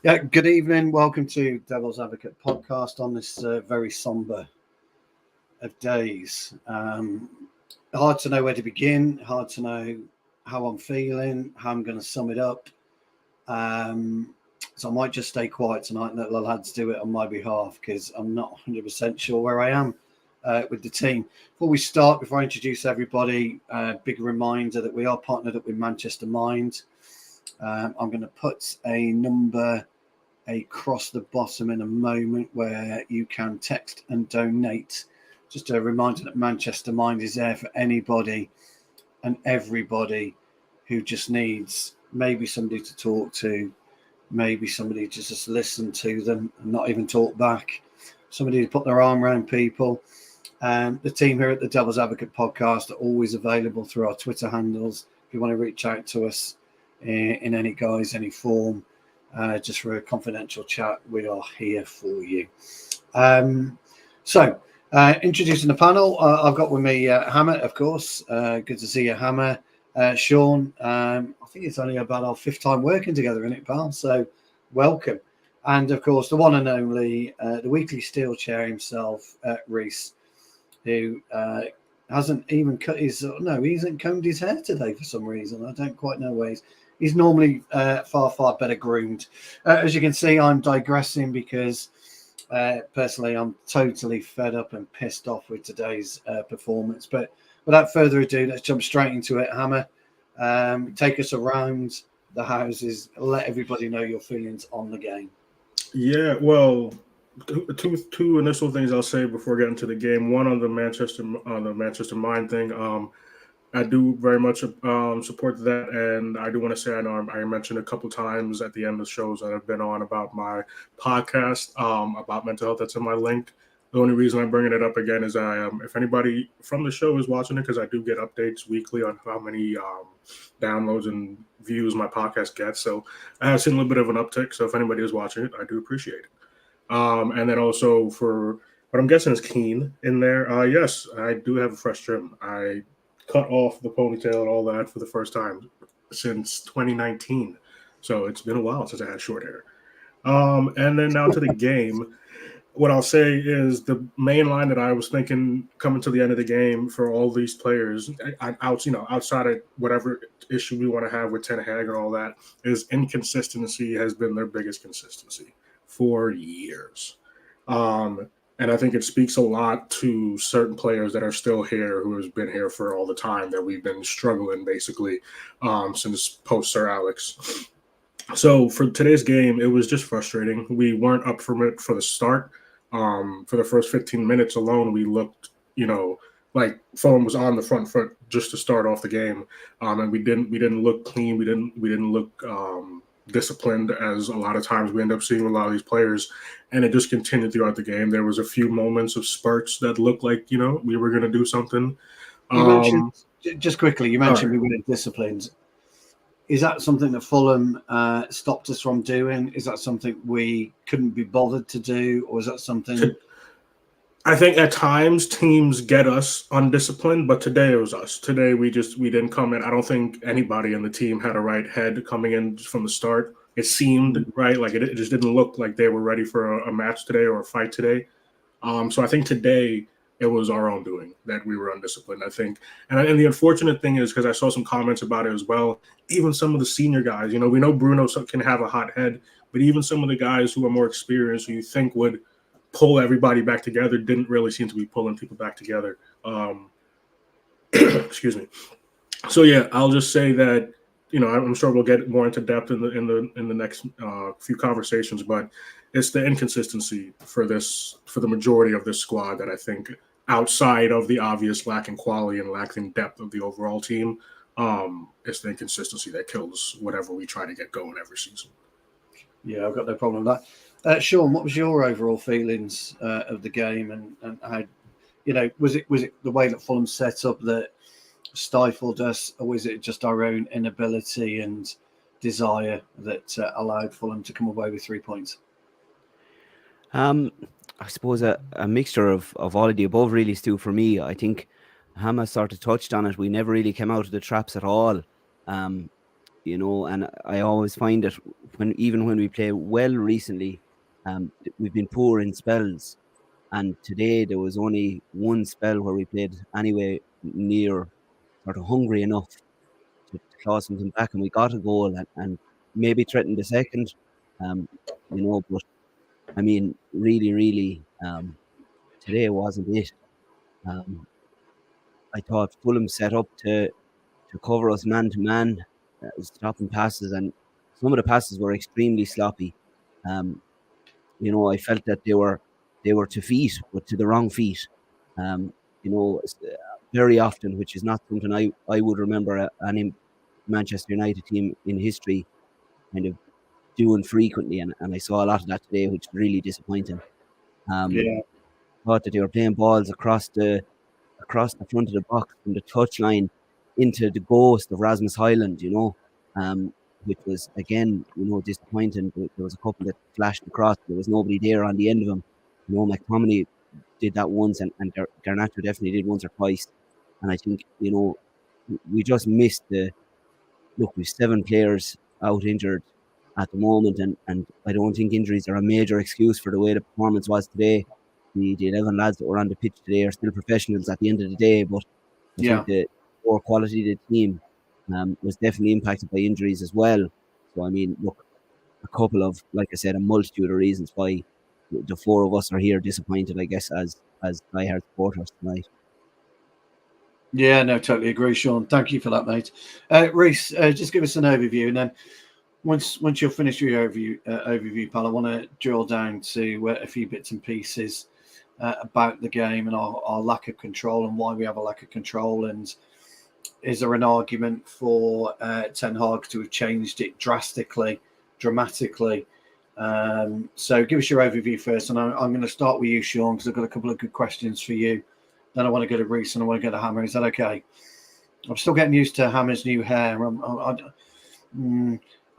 Yeah, good evening. Welcome to Devil's Advocate podcast on this very somber of days. Hard to know where to begin, hard to know how I'm feeling, how I'm going to sum it up. So I might just stay quiet tonight and let the lads do it on my behalf because I'm not 100% sure where I am with the team. Before I introduce everybody, big reminder that we are partnered up with Manchester Mind. I'm going to put a number across the bottom in a moment where you can text and donate. Just a reminder that Manchester Mind is there for anybody and everybody who just needs maybe somebody to talk to, maybe somebody to just listen to them and not even talk back, somebody to put their arm around people. The team here at the Devil's Advocate podcast are always available through our Twitter handles. If you want to reach out to us in any guise, any form, just for a confidential chat, we are here for you. Introducing the panel, I've got with me Hammer, of course. Good to see you, Hammer. Sean, I think it's only about our fifth time working together, isn't it, pal? So welcome. And, of course, the one and only, the weekly steel chair himself, Reese, who hasn't even he hasn't combed his hair today for some reason. I don't quite know where he's normally far better groomed. As you can see, I'm digressing because personally I'm totally fed up and pissed off with today's performance. But without further ado, let's jump straight into it. Hammer, take us around the houses. Let everybody know your feelings on the game. Yeah, well, two initial things I'll say before getting to the game. One on the Manchester Mind thing. I do very much support that, and I do want to say I mentioned a couple times at the end of shows that I've been on about my podcast about mental health. That's in my link. The only reason I'm bringing it up again is if anybody from the show is watching it, because I do get updates weekly on how many downloads and views my podcast gets. So I have seen a little bit of an uptick. So if anybody is watching it, I do appreciate it. And then also for what I'm guessing is Keen in there. Yes, I do have a fresh trim. I cut off the ponytail and all that for the first time since 2019. So it's been a while since I had short hair. And then now to the game. What I'll say is the main line that I was thinking coming to the end of the game for all these players, outside of whatever issue we want to have with Ten Hag and all that, is inconsistency has been their biggest consistency for years. And I think it speaks a lot to certain players that are still here who has been here for all the time that we've been struggling basically since post Sir Alex. So for today's game, it was just frustrating. We weren't up for it for the start. For the first 15 minutes alone, we looked, like Fulham was on the front foot just to start off the game, and we didn't look clean. We didn't look disciplined as a lot of times we end up seeing with a lot of these players, and it just continued throughout the game. There was a few moments of spurts that looked like we were going to do something. You mentioned just quickly. You mentioned right. we weren't disciplined. Is that something that Fulham stopped us from doing? Is that something we couldn't be bothered to do? Or is that something... I think at times teams get us undisciplined, but today it was us. Today we didn't come in. I don't think anybody in the team had a right head coming in from the start. It seemed right, like it just didn't look like they were ready for a match today or a fight today. So I think today it was our own doing that we were undisciplined, I think. And the unfortunate thing is, because I saw some comments about it as well, even some of the senior guys, we know Bruno can have a hot head, but even some of the guys who are more experienced, who you think would pull everybody back together, didn't really seem to be pulling people back together. Excuse me. So yeah, I'll just say that I'm sure we'll get more into depth in the next few conversations, but it's the inconsistency for the majority of this squad that I think, outside of the obvious lacking quality and lacking depth of the overall team, it's the inconsistency that kills whatever we try to get going every season. Yeah, I've got no problem with that. Sean, what was your overall feelings of the game, and how, was it the way that Fulham set up that stifled us, or was it just our own inability and desire that allowed Fulham to come away with 3 points? I suppose a mixture of all of the above, really, Stu. For me, I think Hammer sort of touched on it. We never really came out of the traps at all. And I always find that even when we play well recently, we've been poor in spells. And today there was only one spell where we played anyway near sort of hungry enough to claw something back, and we got a goal and maybe threatened the second. But I mean, really, really, today wasn't it. Um, I thought Fulham set up to cover us man to man, stopping passes, and some of the passes were extremely sloppy. Um, I felt that they were to feet, but to the wrong feet. Um, very often, which is not something I would remember any Manchester United team in history kind of doing frequently, and I saw a lot of that today, which is really disappointing. Um, Yeah, thought that they were playing balls across the front of the box from the touchline into the ghost of Rasmus Highland, which was again, disappointing. There was a couple that flashed across. There was nobody there on the end of them. McTominay did that once, and Garnacho definitely did once or twice. And I think, we just missed look, we've 7 players out injured at the moment, and I don't think injuries are a major excuse for the way the performance was today. The 11 lads that were on the pitch today are still professionals at the end of the day, but I yeah. think the core quality of the team was definitely impacted by injuries as well. So, I mean, look, like I said, a multitude of reasons why the 4 of us are here disappointed, I guess, as diehard supporters tonight. Yeah, no, totally agree, Sean. Thank you for that, mate. Reese, just give us an overview, and then once you're finished with your overview, pal, I want to drill down to a few bits and pieces about the game and our lack of control and why we have a lack of control. And is there an argument for Ten Hag to have changed it dramatically? So give us your overview first, and I'm going to start with you, Sean, because I've got a couple of good questions for you. Then I want to go to Reese and I want to go to Hammer. Is that okay? I'm still getting used to Hammer's new hair.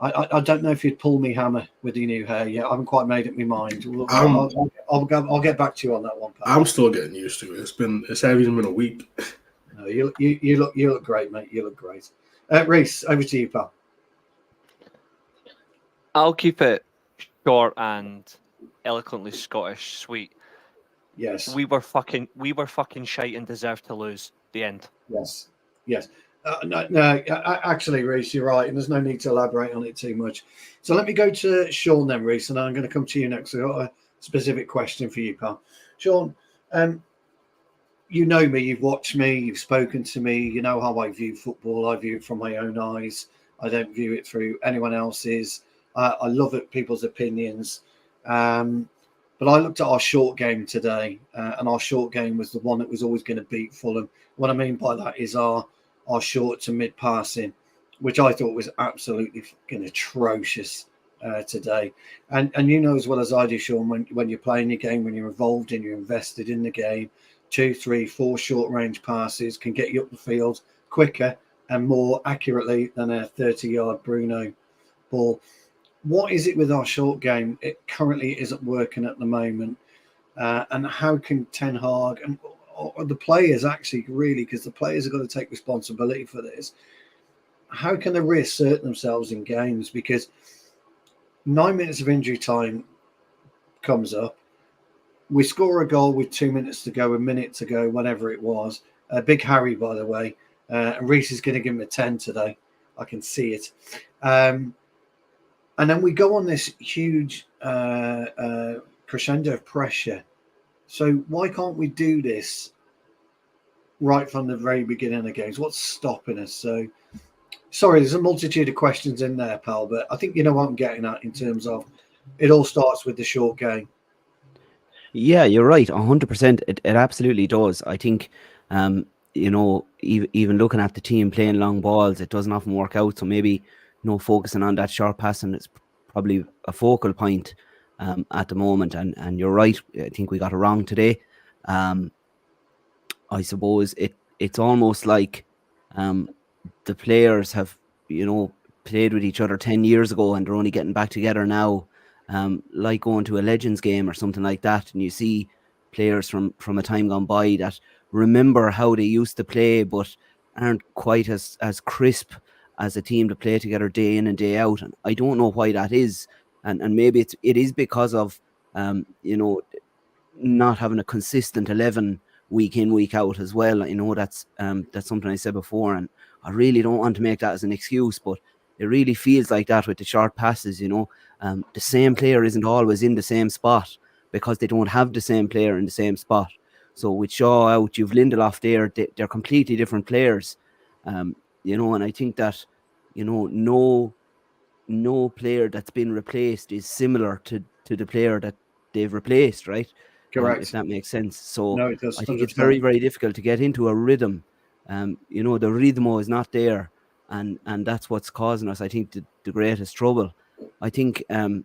I don't know if you'd pull me, Hammer, with your new hair yet. I haven't quite made up my mind. I'll get back to you on that one, pal. I'm still getting used to it. It's hasn't even been a week. No, you look great, mate. You look great. Reese, over to you, pal. I'll keep it short and eloquently Scottish sweet. Yes. We were fucking shite and deserved to lose. The end. Yes. No, actually, Reese, you're right, and there's no need to elaborate on it too much. So let me go to Sean then, Reese, and I'm going to come to you next. I've got a specific question for you, pal. Sean, you know me, you've watched me, you've spoken to me, you know how I view football. I view it from my own eyes. I don't view it through anyone else's. I love it, people's opinions. But I looked at our short game today, and our short game was the one that was always going to beat Fulham. What I mean by that is our short to mid passing, which I thought was absolutely fucking atrocious today. And you know as well as I do, Sean, when you're playing your game, when you're involved and you're invested in the game, 2, 3, 4 short range passes can get you up the field quicker and more accurately than a 30-yard Bruno ball. What is it with our short game? It currently isn't working at the moment. And how can Ten Hag and the players actually really, because the players have got to take responsibility for this, how can they reassert themselves in games? Because 9 minutes of injury time comes up. We score a goal with 2 minutes to go, a minute to go, whatever it was. Big Harry, by the way. And Reese is going to give him a 10 today. I can see it. And then we go on this huge crescendo of pressure. So why can't we do this right from the very beginning of the games? What's stopping us? So, sorry, there's a multitude of questions in there, pal, but I think you know what I'm getting at in terms of it all starts with the short game. Yeah, you're right, 100%. It absolutely does. I think, even looking at the team playing long balls, it doesn't often work out. So maybe, focusing on that short passing is probably a focal point at the moment. And you're right. I think we got it wrong today. I suppose it's almost like the players have, played with each other 10 years ago and they're only getting back together now. Like going to a Legends game or something like that, and you see players from a time gone by that remember how they used to play but aren't quite as crisp as a team to play together day in and day out. And I don't know why that is. And maybe it is because of, not having a consistent 11 week in, week out as well. That's something I said before, and I really don't want to make that as an excuse, but it really feels like that with the short passes. The same player isn't always in the same spot because they don't have the same player in the same spot. So with Shaw out, you've Lindelof there, they're completely different players. And I think that, no player that's been replaced is similar to the player that they've replaced, right? Correct. If that makes sense. So No, it does. I think 100%. it's very, very difficult to get into a rhythm. The rhythm is not there, and that's what's causing us, I think, the greatest trouble. I think, I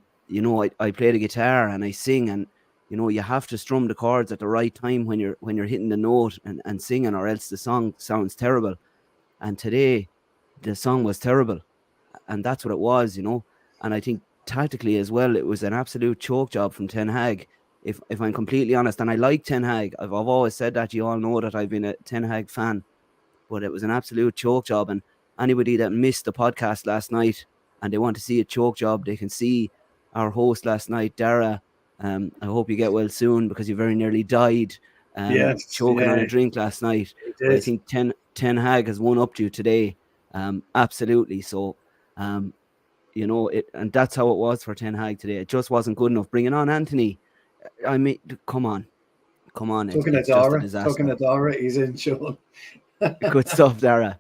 play the guitar and I sing, and you have to strum the chords at the right time when you're hitting the note and singing, or else the song sounds terrible. And today, the song was terrible, and that's what it was. And I think tactically as well, it was an absolute choke job from Ten Hag. If I'm completely honest, and I like Ten Hag, I've always said that. You all know that I've been a Ten Hag fan, but it was an absolute choke job. And anybody that missed the podcast last night and they want to see a choke job, they can see our host last night, Dara. I hope you get well soon, because you very nearly died choking on a drink last night. But I think Ten Hag has won up to you today. Absolutely. So, and that's how it was for Ten Hag today. It just wasn't good enough. Bringing on Anthony, I mean, come on. It's just a disaster. Talking to Dara, he's in, Sean. Good stuff, Dara.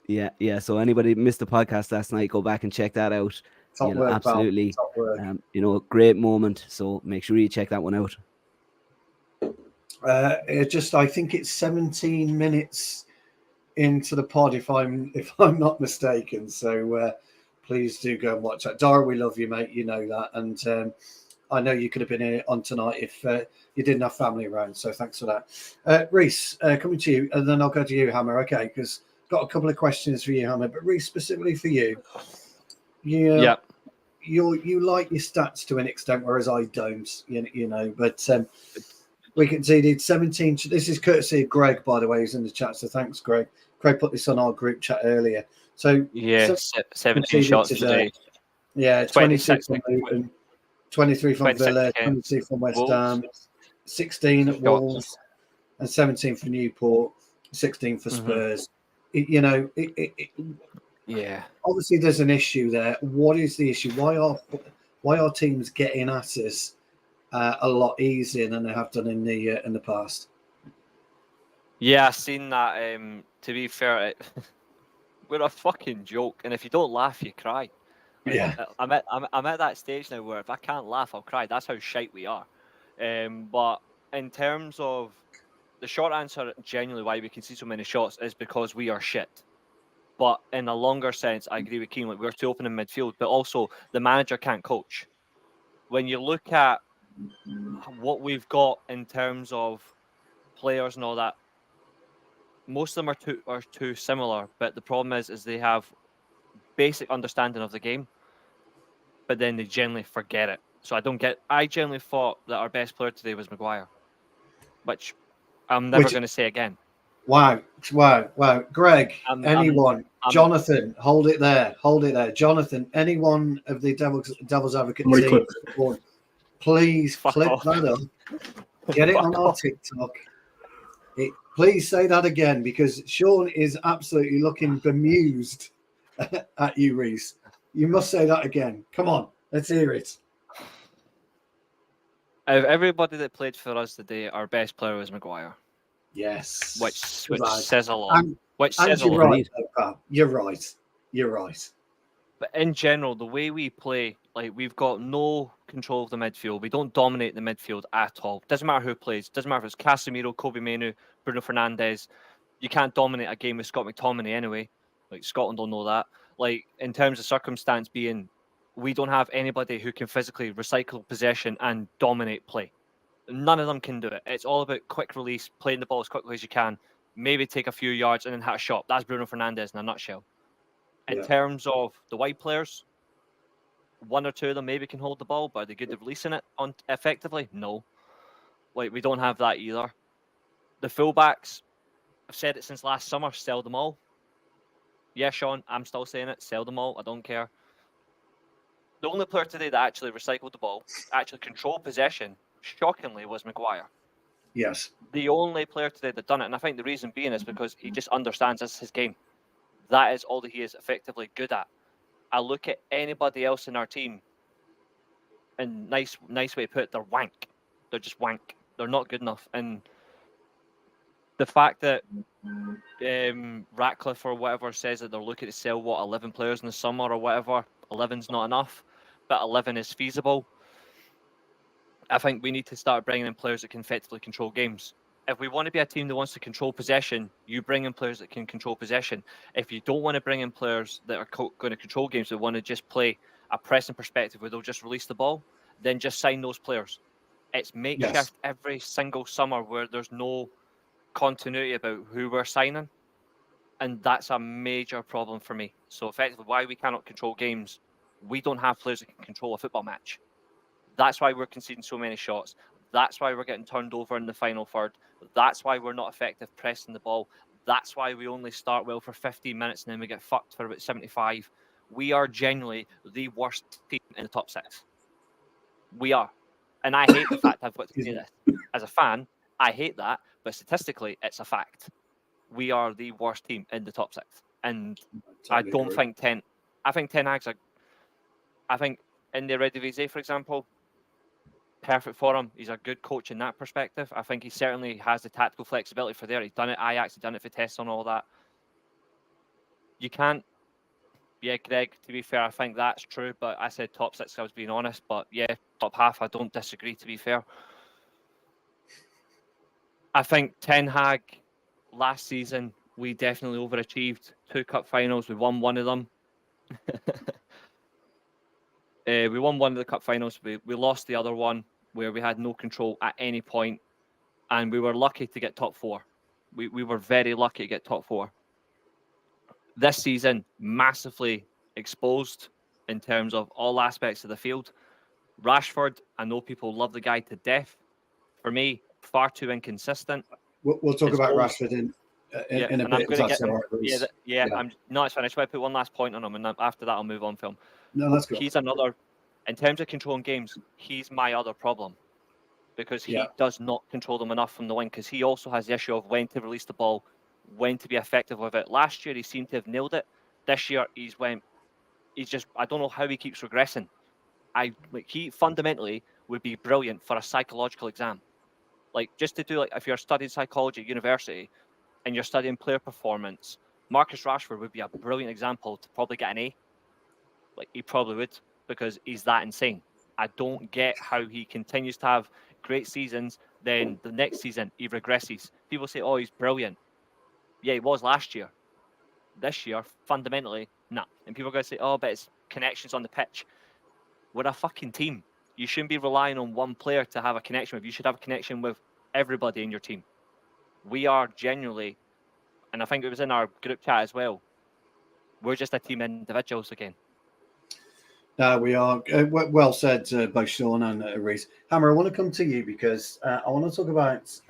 Yeah. So anybody missed the podcast last night, go back and check that out. Top work, absolutely. Top work. Great moment. So make sure you check that one out. I think it's 17 minutes into the pod, if I'm not mistaken. So please do go and watch that. Dara, we love you, mate. You know that, and I know you could have been on tonight if you didn't have family around. So thanks for that. Reese, coming to you, and then I'll go to you, Hammer. Okay, because got a couple of questions for you, Hammer, but Reese, specifically for you. Yeah. You like your stats to an extent, whereas I don't. But we conceded 17. This is courtesy of Greg, by the way, who's in the chat. So thanks, Greg. Greg put this on our group chat earlier. So 17 shots today. Yeah, 26 from Luton, 23 from Villa, 22 from West Ham, 16 at Wolves, and 17 for Newport, 16 for Spurs. Yeah. Obviously, there's an issue there. What is the issue? Why are teams getting at us a lot easier than they have done in the past? Yeah, I've seen that. To be fair, we're a fucking joke, and if you don't laugh, you cry. Yeah, I'm at that stage now where if I can't laugh, I'll cry. That's how shite we are. But in terms of the short answer, genuinely why we can see so many shots is because we are shit. But in a longer sense, I agree with Keane. Like, we're too open in midfield, but also the manager can't coach. When you look at what we've got in terms of players and all that, most of them are too similar. But the problem is they have basic understanding of the game, but then they generally forget it. So I generally thought that our best player today was Maguire, which I'm never going to say again. Wow. Greg, Jonathan, hold it there. Jonathan, anyone of the Devil's Advocate team, please clip that up. Get it on our TikTok. Please say that again, because Sean is absolutely looking bemused at you, Reese. You must say that again. Come on, let's hear it. Of everybody that played for us today, our best player was Maguire. Yes, which says a lot. You're right. But in general, the way we play, like, we've got no control of the midfield. We don't dominate the midfield at all. Doesn't matter who plays. Doesn't matter if it's Casemiro, Kobe Mainoo, Bruno Fernandes. You can't dominate a game with Scott McTominay anyway. Like, Scotland don't know that. Like, in terms of circumstance being, we don't have anybody who can physically recycle possession and dominate play. None of them can do it. It's all about quick release, playing the ball as quickly as you can, maybe take a few yards and then hit a shot. That's Bruno Fernandes in a nutshell. In terms of the wide players, one or two of them maybe can hold the ball, but are they good at releasing it effectively? No. Like, we don't have that either. The fullbacks, I've said it since last summer, sell them all. Yeah, Sean, I'm still saying it. Sell them all. I don't care. The only player today that actually recycled the ball, actually controlled possession, shockingly, was Maguire. Yes. The only player today that done it, and I think the reason being is because he just understands this is his game. That is all that he is effectively good at. I look at anybody else in our team, and nice way to put it, they're wank. They're just wank. They're not good enough. And the fact that Ratcliffe or whatever says that they're looking to sell 11 players in the summer or whatever. 11's not enough, but 11 is feasible. I think we need to start bringing in players that can effectively control games. If we want to be a team that wants to control possession, you bring in players that can control possession. If you don't want to bring in players that are going to control games, that want to just play a pressing perspective where they'll just release the ball, then just sign those players. It's makeshift every single summer where there's no continuity about who we're signing, and that's a major problem for me. So effectively, why we cannot control games, we don't have players that can control a football match. That's why we're conceding so many shots. That's why we're getting turned over in the final third. That's why we're not effective pressing the ball. That's why we only start well for 15 minutes and then we get fucked for about 75. We are genuinely the worst team in the top 6. We are. And I hate the fact I've got to say this. As a fan, I hate that, but statistically, it's a fact. We are the worst team in the top 6. And I don't think I think Ten Hag's I think in the Eredivisie, for example, perfect for him. He's a good coach in that perspective. I think he certainly has the tactical flexibility for there. He's done it. Ajax, he's done it for Vitesse and all that. You can't. Yeah, Greg, to be fair, I think that's true, but I said top 6, I was being honest. But yeah, top half, I don't disagree, to be fair. I think Ten Hag, last season, we definitely overachieved. 2 cup finals, we won one of them. We won one of the cup finals. We lost the other one where we had no control at any point, and we were lucky to get top 4. We were very lucky to get top 4. This season, massively exposed in terms of all aspects of the field. Rashford, I know people love the guy to death. For me, far too inconsistent. We'll talk about Rashford in a bit. I'm no, it's fine. I just want to put one last point on him, and after that, I'll move on. Film. No, that's good. He's another. In terms of controlling games, he's my other problem because he does not control them enough from the wing. Because he also has the issue of when to release the ball, when to be effective with it. Last year, he seemed to have nailed it. This year, he's just. I don't know how he keeps regressing. He fundamentally would be brilliant for a psychological exam. Like, just to do, like, if you're studying psychology at university and you're studying player performance, Marcus Rashford would be a brilliant example to probably get an A. Like, he probably would, because he's that insane. I don't get how he continues to have great seasons, then the next season he regresses. People say, oh, he's brilliant. Yeah, he was last year. This year, fundamentally, nah. And people are going to say, oh, but it's connections on the pitch. We're a fucking team. You shouldn't be relying on one player to have a connection with. You should have a connection with everybody in your team. We are genuinely, and I think it was in our group chat as well, we're just a team of individuals again. We are. Well said, both Sean and Reese. Hammer, I want to come to you because I want to talk about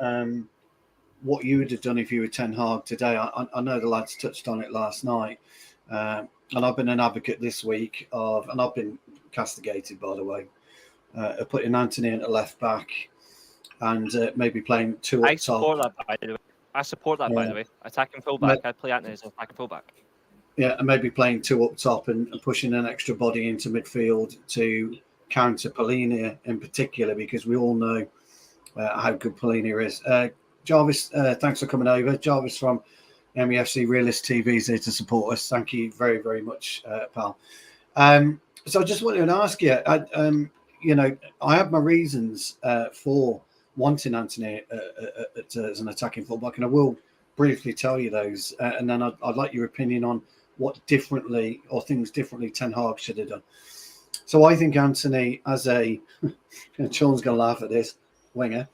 what you would have done if you were Ten Hag today. I know the lads touched on it last night, and I've been an advocate this week of, and I've been castigated, by the way, of putting Anthony into left back and maybe playing 2 up top. I support that, by the way. Attacking fullback. I'd play Anthony as attacking fullback. Yeah, and maybe playing 2 up top and pushing an extra body into midfield to counter Polina in particular, because we all know how good Polina is. Jarvis, thanks for coming over. Jarvis from MEFC Realist TV is here to support us. Thank you very, very much, pal. So I just wanted to ask you, I have my reasons for wanting Anthony as an attacking fullback, and I will briefly tell you those, and then I'd like your opinion on what things differently Ten Hag should have done. So I think Anthony, as a Sean's going to laugh at this, winger,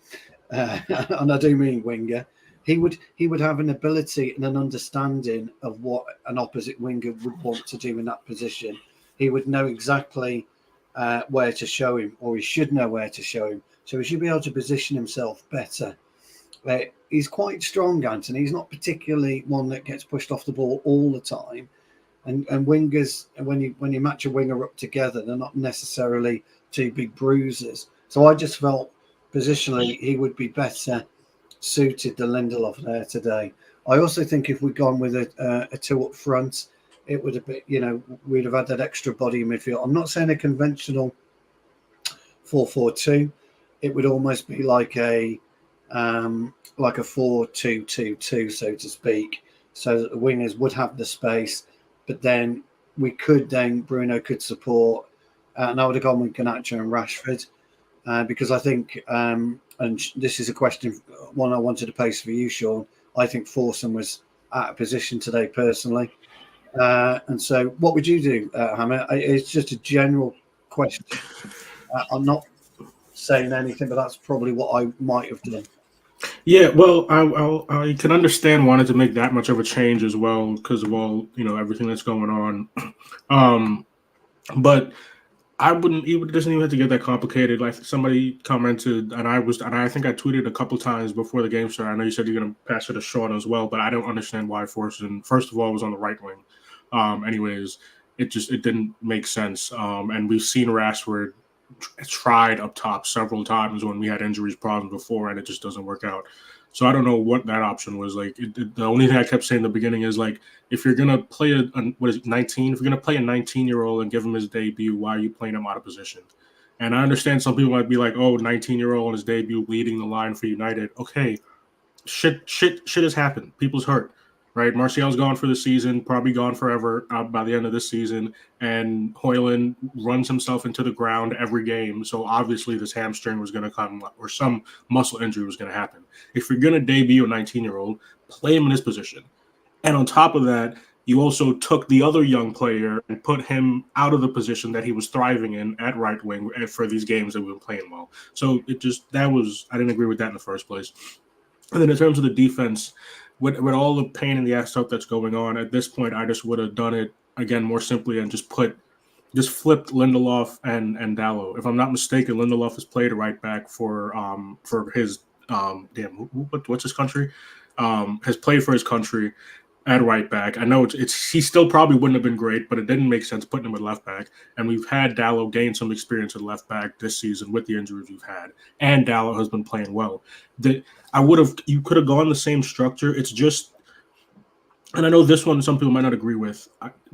and I do mean winger, he would have an ability and an understanding of what an opposite winger would want to do in that position. He would know exactly where to show him, or he should know where to show him. So he should be able to position himself better He's quite strong, Anthony. He's not particularly one that gets pushed off the ball all the time. And wingers, when you match a winger up together, they're not necessarily two big bruisers. So I just felt positionally he would be better suited to Lindelof there today. I also think if we'd gone with a two up front, it would have been, we'd have had that extra body in midfield. I'm not saying a conventional 4-4-2. It would almost be like a 4-2-2-2, so to speak. So that the wingers would have the space, but then Bruno could support, and I would have gone with Garnacho and Rashford, because I think, and this is a question, one I wanted to pose for you, Sean. I think Forson was out of position today, personally. And so what would you do, Hammer? It's just a general question. I'm not saying anything, but that's probably what I might have done. Yeah, well, I can understand wanting to make that much of a change as well because of all everything that's going on. But I wouldn't. It doesn't even have to get that complicated. Like somebody commented, and I think I tweeted a couple times before the game started. I know you said you're going to pass it to Sean as well, but I don't understand why Forson, first of all, was on the right wing. Anyways, it didn't make sense. And we've seen Rashford tried up top several times when we had injuries problems before, and it just doesn't work out. So I don't know what that option was. Like the only thing I kept saying in the beginning is like, if you're gonna play a 19, if you're gonna play a 19-year-old and give him his debut, why are you playing him out of position? And I understand some people might be like, oh, 19-year-old on his debut leading the line for United. Okay, shit has happened. People's hurt. Right, Martial's gone for the season, probably gone forever by the end of this season, and Højlund runs himself into the ground every game. So obviously this hamstring was going to come, or some muscle injury was going to happen. If you're going to debut a 19-year-old, play him in his position. And on top of that, you also took the other young player and put him out of the position that he was thriving in at right wing for these games that we were playing well. So I didn't agree with that in the first place. And then in terms of the defense, with all the pain in the ass stuff that's going on, at this point, I just would have done it again more simply and just flipped Lindelof and Dalot. If I'm not mistaken, Lindelof has played a right back for his what's his country? Has played for his country at right back. I know he still probably wouldn't have been great, but it didn't make sense putting him at left back. And we've had Dalot gain some experience at left back this season with the injuries we've had, and Dalot has been playing well. You could have gone the same structure. It's just, and I know this one some people might not agree with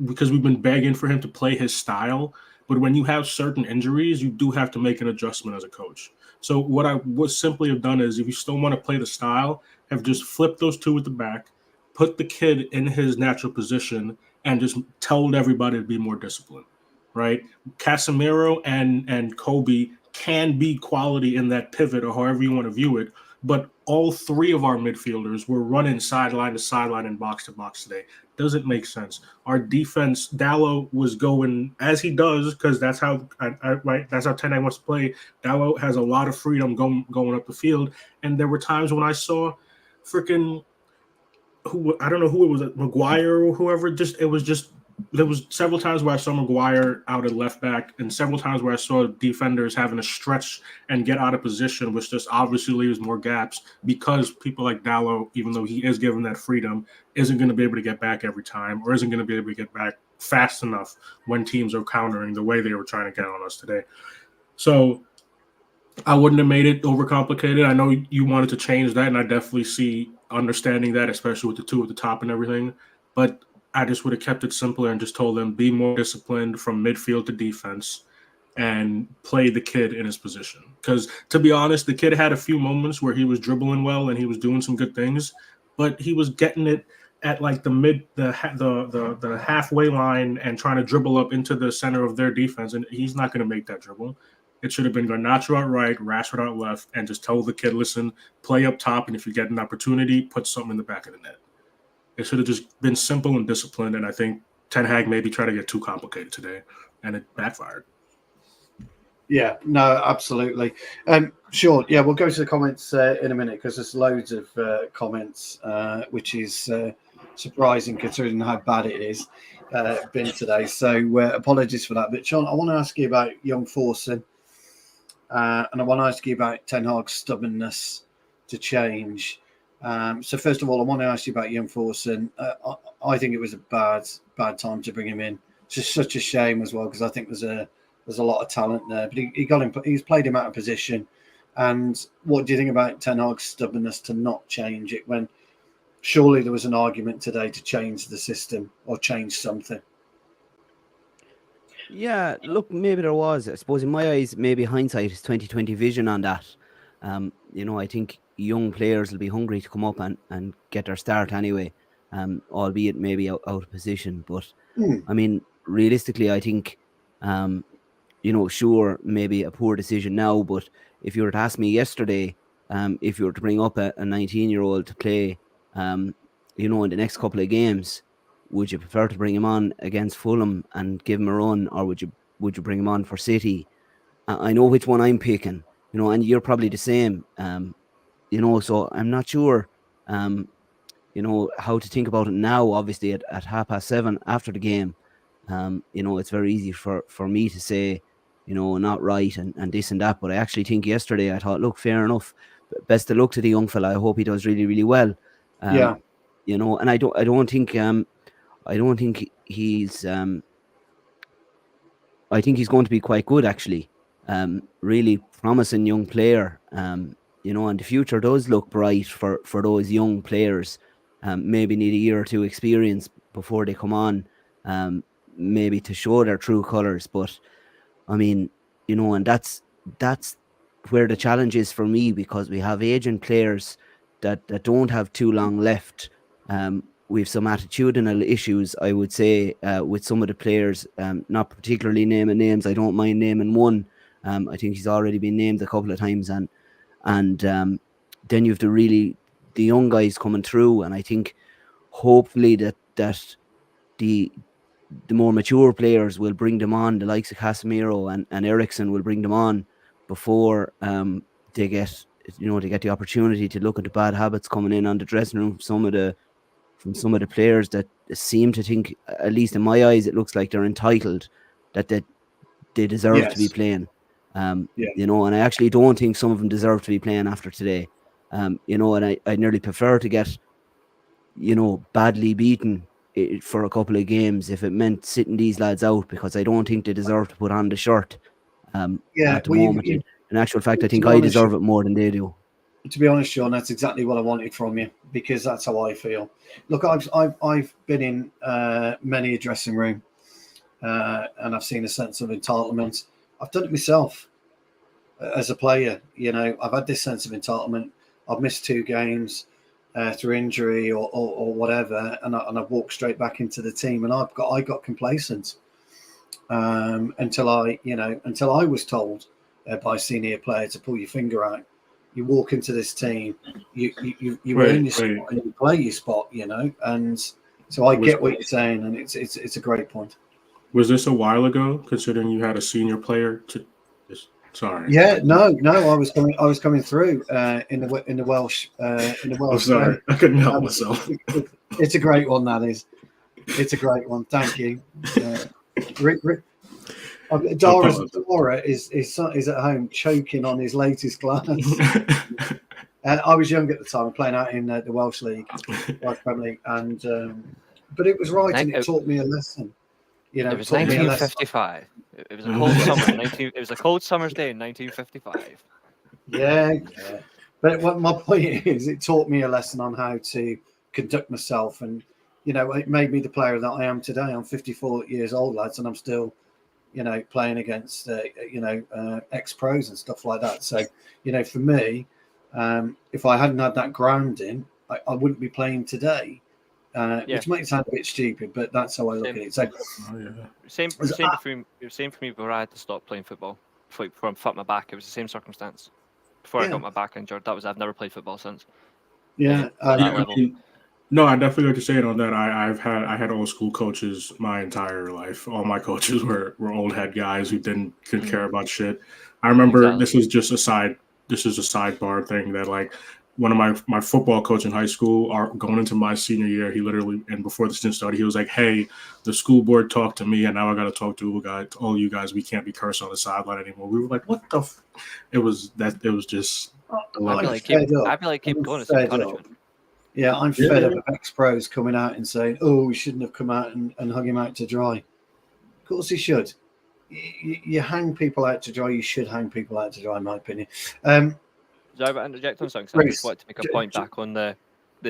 because we've been begging for him to play his style. But when you have certain injuries, you do have to make an adjustment as a coach. So what I would simply have done is, if you still want to play the style, have just flipped those two at the back, put the kid in his natural position, and just told everybody to be more disciplined, right? Casemiro and Kobe can be quality in that pivot, or however you want to view it, but all three of our midfielders were running sideline to sideline and box to box today. Doesn't make sense. Our defense, Dalot was going as he does, because that's how that's how Ten Hag wants to play. Dalot has a lot of freedom going up the field, and there were times when I saw freaking I don't know who it was, Maguire or whoever. There was several times where I saw Maguire out at left back, and several times where I saw defenders having to stretch and get out of position, which just obviously leaves more gaps because people like Dalot, even though he is given that freedom, isn't going to be able to get back every time, or isn't going to be able to get back fast enough when teams are countering the way they were trying to get on us today. So I wouldn't have made it overcomplicated. I know you wanted to change that, and I definitely see understanding that, especially with the two at the top and everything. But I just would have kept it simpler and just told them, be more disciplined from midfield to defense and play the kid in his position. Because to be honest, the kid had a few moments where he was dribbling well and he was doing some good things, but he was getting it at like the halfway line and trying to dribble up into the center of their defense, and he's not going to make that dribble. It should have been Garnacho out right, Rashford out left, and just tell the kid, listen, play up top, and if you get an opportunity, put something in the back of the net. It should have just been simple and disciplined, and I think Ten Hag maybe tried to get too complicated today, and it backfired. Yeah, no, absolutely. Sure, yeah, we'll go to the comments in a minute, because there's loads of comments, which is surprising considering how bad it is been today. So apologies for that. But Sean, I want to ask you about young Forson. And I want to ask you about Ten Hag's stubbornness to change. So first of all, I want to ask you about Young Forson. I think it was a bad time to bring him in. It's just such a shame as well, because I think there's a lot of talent there. But he got him. He's played him out of position. And what do you think about Ten Hag's stubbornness to not change it, when surely there was an argument today to change the system or change something? Yeah, look, maybe there was. I suppose in my eyes, maybe hindsight is 2020 vision on that. I think young players will be hungry to come up and get their start anyway, albeit maybe out of position. But I mean, realistically, I think, sure, maybe a poor decision now, but if you were to ask me yesterday, if you were to bring up a 19-year-old to play, in the next couple of games, would you prefer to bring him on against Fulham and give him a run, or would you bring him on for City? I know which one I'm picking, and you're probably the same, so I'm not sure, how to think about it now. Obviously, at 7:30 after the game, it's very easy for me to say, not right and this and that. But I actually think yesterday I thought, look, fair enough. Best of luck to the young fella. I hope he does really, really well. Yeah. And I don't think he's I think he's going to be quite good, actually. Really promising young player. And the future does look bright for those young players. Maybe need a year or two experience before they come on, maybe to show their true colours. But I mean, and that's where the challenge is for me, because we have aging players that don't have too long left. We have some attitudinal issues, I would say, with some of the players, not particularly naming names. I don't mind naming one. I think he's already been named a couple of times, and then you have the young guys coming through, and I think hopefully that the more mature players will bring them on, the likes of Casemiro and Eriksen will bring them on before they get the opportunity to look at the bad habits coming in on the dressing room from some of the players that seem to think, at least in my eyes, it looks like they're entitled, that they deserve to be playing. And I actually don't think some of them deserve to be playing after today. And I nearly prefer to get, badly beaten for a couple of games if it meant sitting these lads out, because I don't think they deserve to put on the shirt at the moment. In actual fact, I think I deserve it more than they do. To be honest, Sean, that's exactly what I wanted from you, because that's how I feel. Look, I've been in many a dressing room, and I've seen a sense of entitlement. I've done it myself as a player. I've had this sense of entitlement. I've missed 2 games through injury or whatever, and I've walked straight back into the team, and I got complacent until I was told by a senior player to pull your finger out. You walk into this team, you earn your spot and you play your spot, and so I get what you're saying, and it's a great point. Was this a while ago, considering you had a senior player to? Sorry. Yeah, no, I was coming through in the Welsh. I'm sorry, I couldn't help myself. It's a great one, that is. It's a great one. Thank you. Rick. Dora is at home choking on his latest glass. I was young at the time, playing out in the Welsh League, Welsh Premier League, and but it was right, and it taught me a lesson. It was 1955. It was a cold summer. It was a cold summer's day in 1955. Yeah. But what my point is, it taught me a lesson on how to conduct myself, and it made me the player that I am today. I'm 54 years old, lads, and I'm still playing against ex-pros and stuff like that. So for me, if I hadn't had that grounding, I wouldn't be playing today. Which might sound a bit stupid, but that's how I look at it. So, same for me. Where I had to stop playing football before I fucked my back. It was the same circumstance. Before I got my back injured, I've never played football since. Yeah. No, I definitely like to say it on that. I had old school coaches my entire life. All my coaches were old head guys who couldn't care about shit. I remember this is a sidebar thing that, like, one of my football coach in high school, going into my senior year, he literally, and before the season started, he was like, "Hey, the school board talked to me, and now I got to talk to all you guys. We can't be cursed on the sideline anymore." We were like, "What the?" It was just. I feel like keep going. It's encouragement. Yeah, I'm fed up of ex-pros coming out and saying, "Oh, we shouldn't have come out and hung him out to dry." Of course he should. You hang people out to dry. You should hang people out to dry, in my opinion. So I interject on something. I just wanted to make a point back on the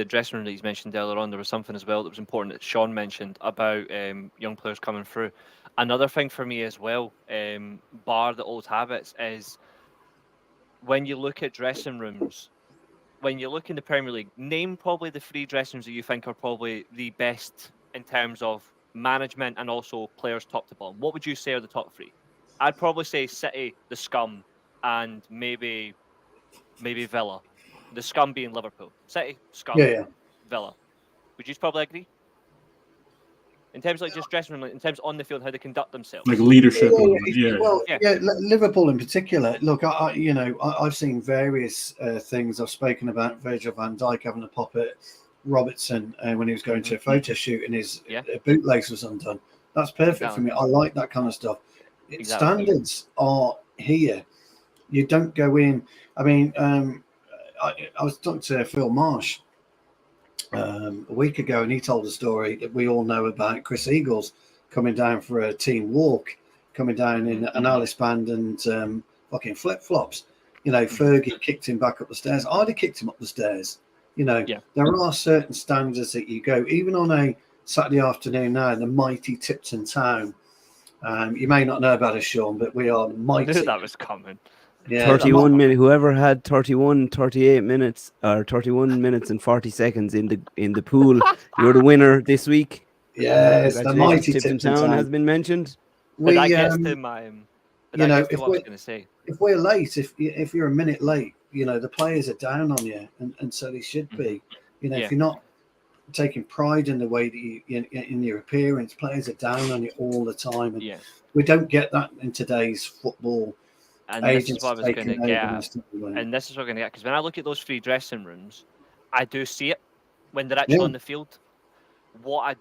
dressing room that he's mentioned earlier on. There was something as well that was important that Sean mentioned about young players coming through. Another thing for me as well, bar the old habits, is when you look at dressing rooms, when you look in the Premier League, name probably the 3 dressing rooms that you think are probably the best in terms of management and also players top to bottom. What would you say are the top 3? I'd probably say City, the Scum, and maybe Villa. The Scum being Liverpool. City, Scum, Villa. Would you probably agree? In terms of like just dressing room, in terms on the field, how they conduct themselves, like leadership. Liverpool in particular. Look, I've seen various things. I've spoken about Virgil van Dijk having a pop at Robertson when he was going to a photo shoot and his bootlace was undone. That's perfect for me. I like that kind of stuff. Standards are here. You don't go in. I mean, I was talking to Phil Marsh a week ago, and he told a story that we all know about. Chris Eagles coming down for a team walk, coming down in an Alice band and fucking flip flops. Fergie kicked him back up the stairs. I'd have kicked him up the stairs. There are certain standards that you go, even on a Saturday afternoon now in the mighty Tipton town. You may not know about us, Sean, but we are mighty. I knew that was coming. Yeah, 31 minutes. Whoever had 38 minutes or 31 minutes and 40 seconds in the pool, you're the winner this week. Yes, the mighty Tipton Town has been mentioned. But that gets to my. What I was going to say. If we're late, if you're a minute late, the players are down on you, and so they should be. If you're not taking pride in the way that you in your appearance, players are down on you all the time, and we don't get that in today's football. And this is what I was going to get. And this is what I'm going to get, because when I look at those 3 dressing rooms, I do see it when they're actually on the field. What I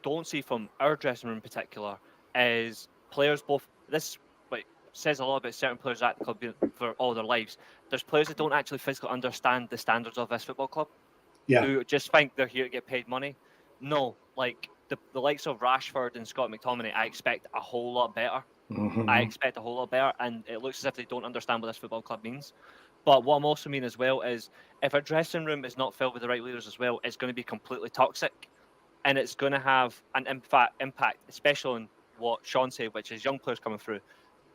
don't see from our dressing room in particular is players both. This says a lot about certain players at the club for all their lives. There's players that don't actually physically understand the standards of this football club. Who just think they're here to get paid money. No, like the likes of Rashford and Scott McTominay, I expect a whole lot better. I expect a whole lot better, and it looks as if they don't understand what this football club means. But what I'm also mean as well is, if a dressing room is not filled with the right leaders as well, it's going to be completely toxic, and it's going to have an impact, especially on what Sean said, which is young players coming through,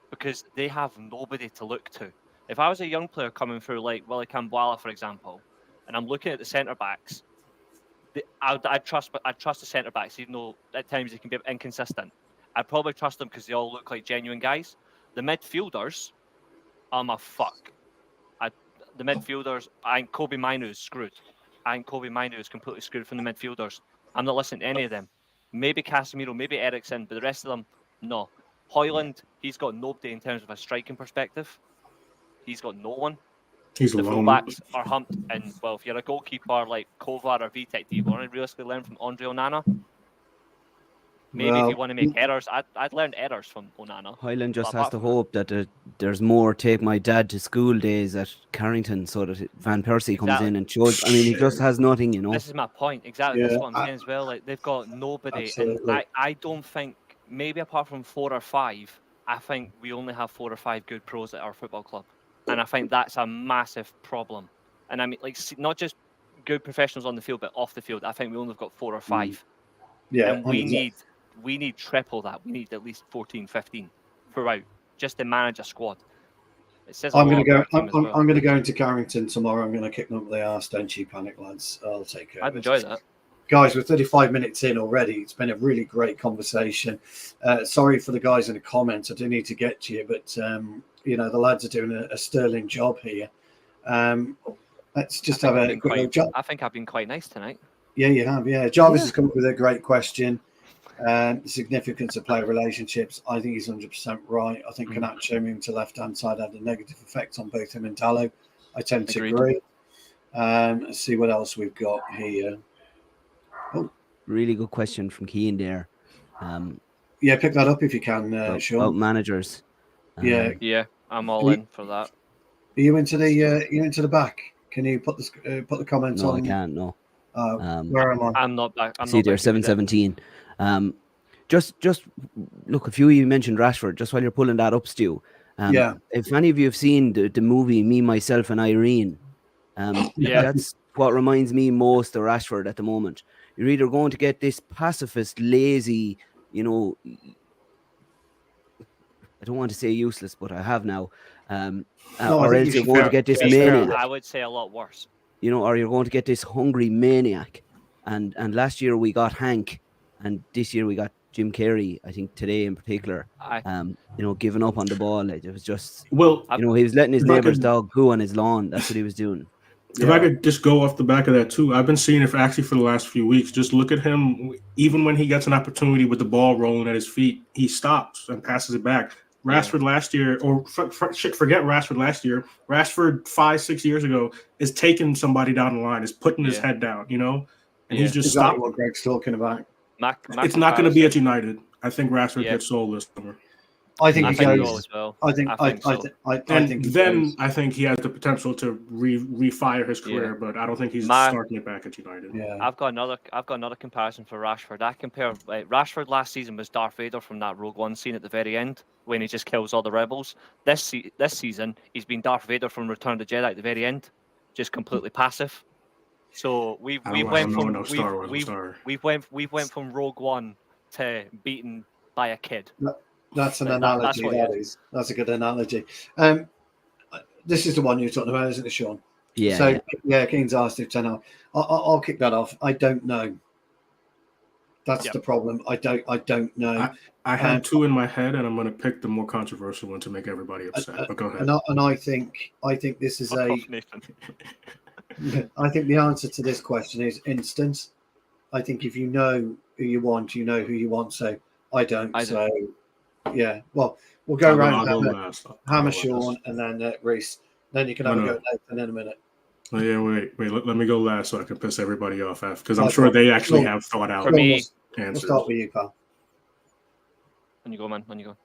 because they have nobody to look to. If I was a young player coming through, like Willie Cambuala, for example, and I'm looking at the centre backs, I'd trust the centre backs, even though at times they can be inconsistent. I'd probably trust them because they all look like genuine guys. The midfielders, I'm a fuck. The midfielders, I think Kobe Mainu is screwed. I think Kobe Mainu is completely screwed from the midfielders. I'm not listening to any of them. Maybe Casemiro, maybe Eriksen, but the rest of them, no. Højlund, he's got nobody in terms of a striking perspective. He's got no one. The fullbacks are humped, and well, if you're a goalkeeper like Kovar or Vitek, do you want to realistically learn from Andre Onana? Maybe if you want to make errors, I'd learn errors from Onana. Højlund just has to hope that there's more take my dad to school days at Carrington, so that Van Persie comes in and shows. I mean, he just has nothing, This is my point. Exactly. That's what I'm saying as well. Like, they've got nobody. Absolutely. And I don't think, maybe apart from 4 or 5, I think we only have 4 or 5 good pros at our football club. And I think that's a massive problem. And I mean, like, not just good professionals on the field, but off the field. I think we only have got 4 or 5. Yeah. And we need triple that. We need at least 14, 15 throughout just to manage a squad. It says I'm going to go into Carrington tomorrow. I'm going to kick them up the arse. Don't you panic, lads. I'll take it. I'd enjoy that. Guys, we're 35 minutes in already. It's been a really great conversation. Sorry for the guys in the comments. I do need to get to you, but the lads are doing a sterling job here. Let's just have a quick job. I think I've been quite nice tonight. Yeah, you have. Yeah, Jarvis has come up with a great question. The significance of player relationships. I think he's 100% right. I think Canacho moving to left-hand side had a negative effect on both him and Dalot. I tend to agree. Let's see what else we've got here. Really good question from Keane there. Yeah, pick that up if you can, About Sean. managers. Yeah, I'm all in for that. Are you into the back? Can you put the comments No, on? I can't. No. Where am I? I'm not back. I'm See not there, back here with it. 717. Just look. A few of you mentioned Rashford. Just while you're pulling that up, Stu. Yeah. If any of you have seen the movie Me, Myself, and Irene, Yeah. that's what reminds me most of Rashford at the moment. You're either going to get this pacifist, lazy, I don't want to say useless, but I have now. No, or else you're going to get this maniac. I would say a lot worse. Or you're going to get this hungry maniac. And last year we got Hank, and this year we got Jim Carrey. I think today in particular, giving up on the ball. It was just, he was letting his neighbor's dog poo on his lawn. That's what he was doing. If I could just go off the back of that too, I've been seeing it for the last few weeks. Just look at him. Even when he gets an opportunity with the ball rolling at his feet, he stops and passes it back. Rashford last year, or forget Rashford last year. Rashford 5-6 years ago is taking somebody down the line, is putting his head down, and he's just stopping. What Greg's talking about. It's not going to be at United. I I think Rashford gets sold this summer. I think he goes. As well. I think he has the potential to refire his career, but I don't think he's starting it back at United. Yeah. I've got another comparison for Rashford. I compare Rashford last season was Darth Vader from that Rogue One scene at the very end when he just kills all the rebels. This season he's been Darth Vader from Return of the Jedi at the very end, just completely passive. So we went from Rogue One to beaten by a kid. That's an analogy. That's a good analogy. This is the one you're talking about, isn't it, Sean? Yeah. So Keane's asked if 10. I'll kick that off. I don't know. That's the problem. I don't know. I had two in my head, and I'm going to pick the more controversial one to make everybody upset. But go ahead. And I think this is I think the answer to this question is instant. I think if you know who you want, you know who you want. So I don't. Yeah. Well, we'll go around Hammer, Sean, and then Reese. Then you can have a go at Nathan in a minute. Oh, yeah, wait. Let me go last so I can piss everybody off after, because I'm sure they actually have thought out. For me, we'll start with you, pal. When you go, man. When you go.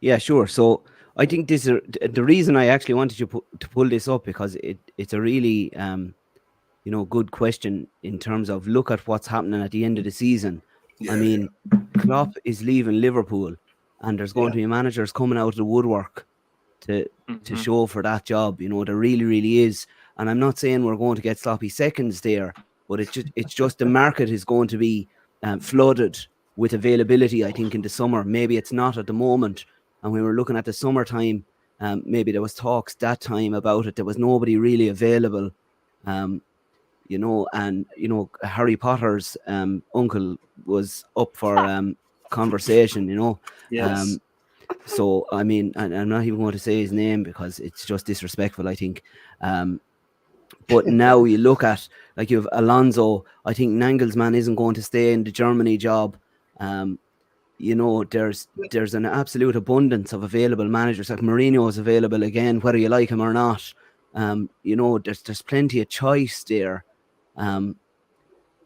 Yeah, sure. So I think this is the reason I actually wanted to pull this up, because it's a really good question in terms of look at what's happening at the end of the season. Yeah. I mean, Klopp is leaving Liverpool, and there's going to be managers coming out of the woodwork to show for that job. There really, really is. And I'm not saying we're going to get sloppy seconds there, but it's just the market is going to be flooded with availability, I think, in the summer. Maybe it's not at the moment. And when we were looking at the summertime, maybe there was talks that time about it. There was nobody really available, and Harry Potter's uncle was up for conversation, Yes. So, I mean, and I'm not even going to say his name because it's just disrespectful, I think. But now you look at, like, you have Alonso. I think Nagelsmann isn't going to stay in the Germany job. There's an absolute abundance of available managers. Like Mourinho is available again, whether you like him or not. There's plenty of choice there.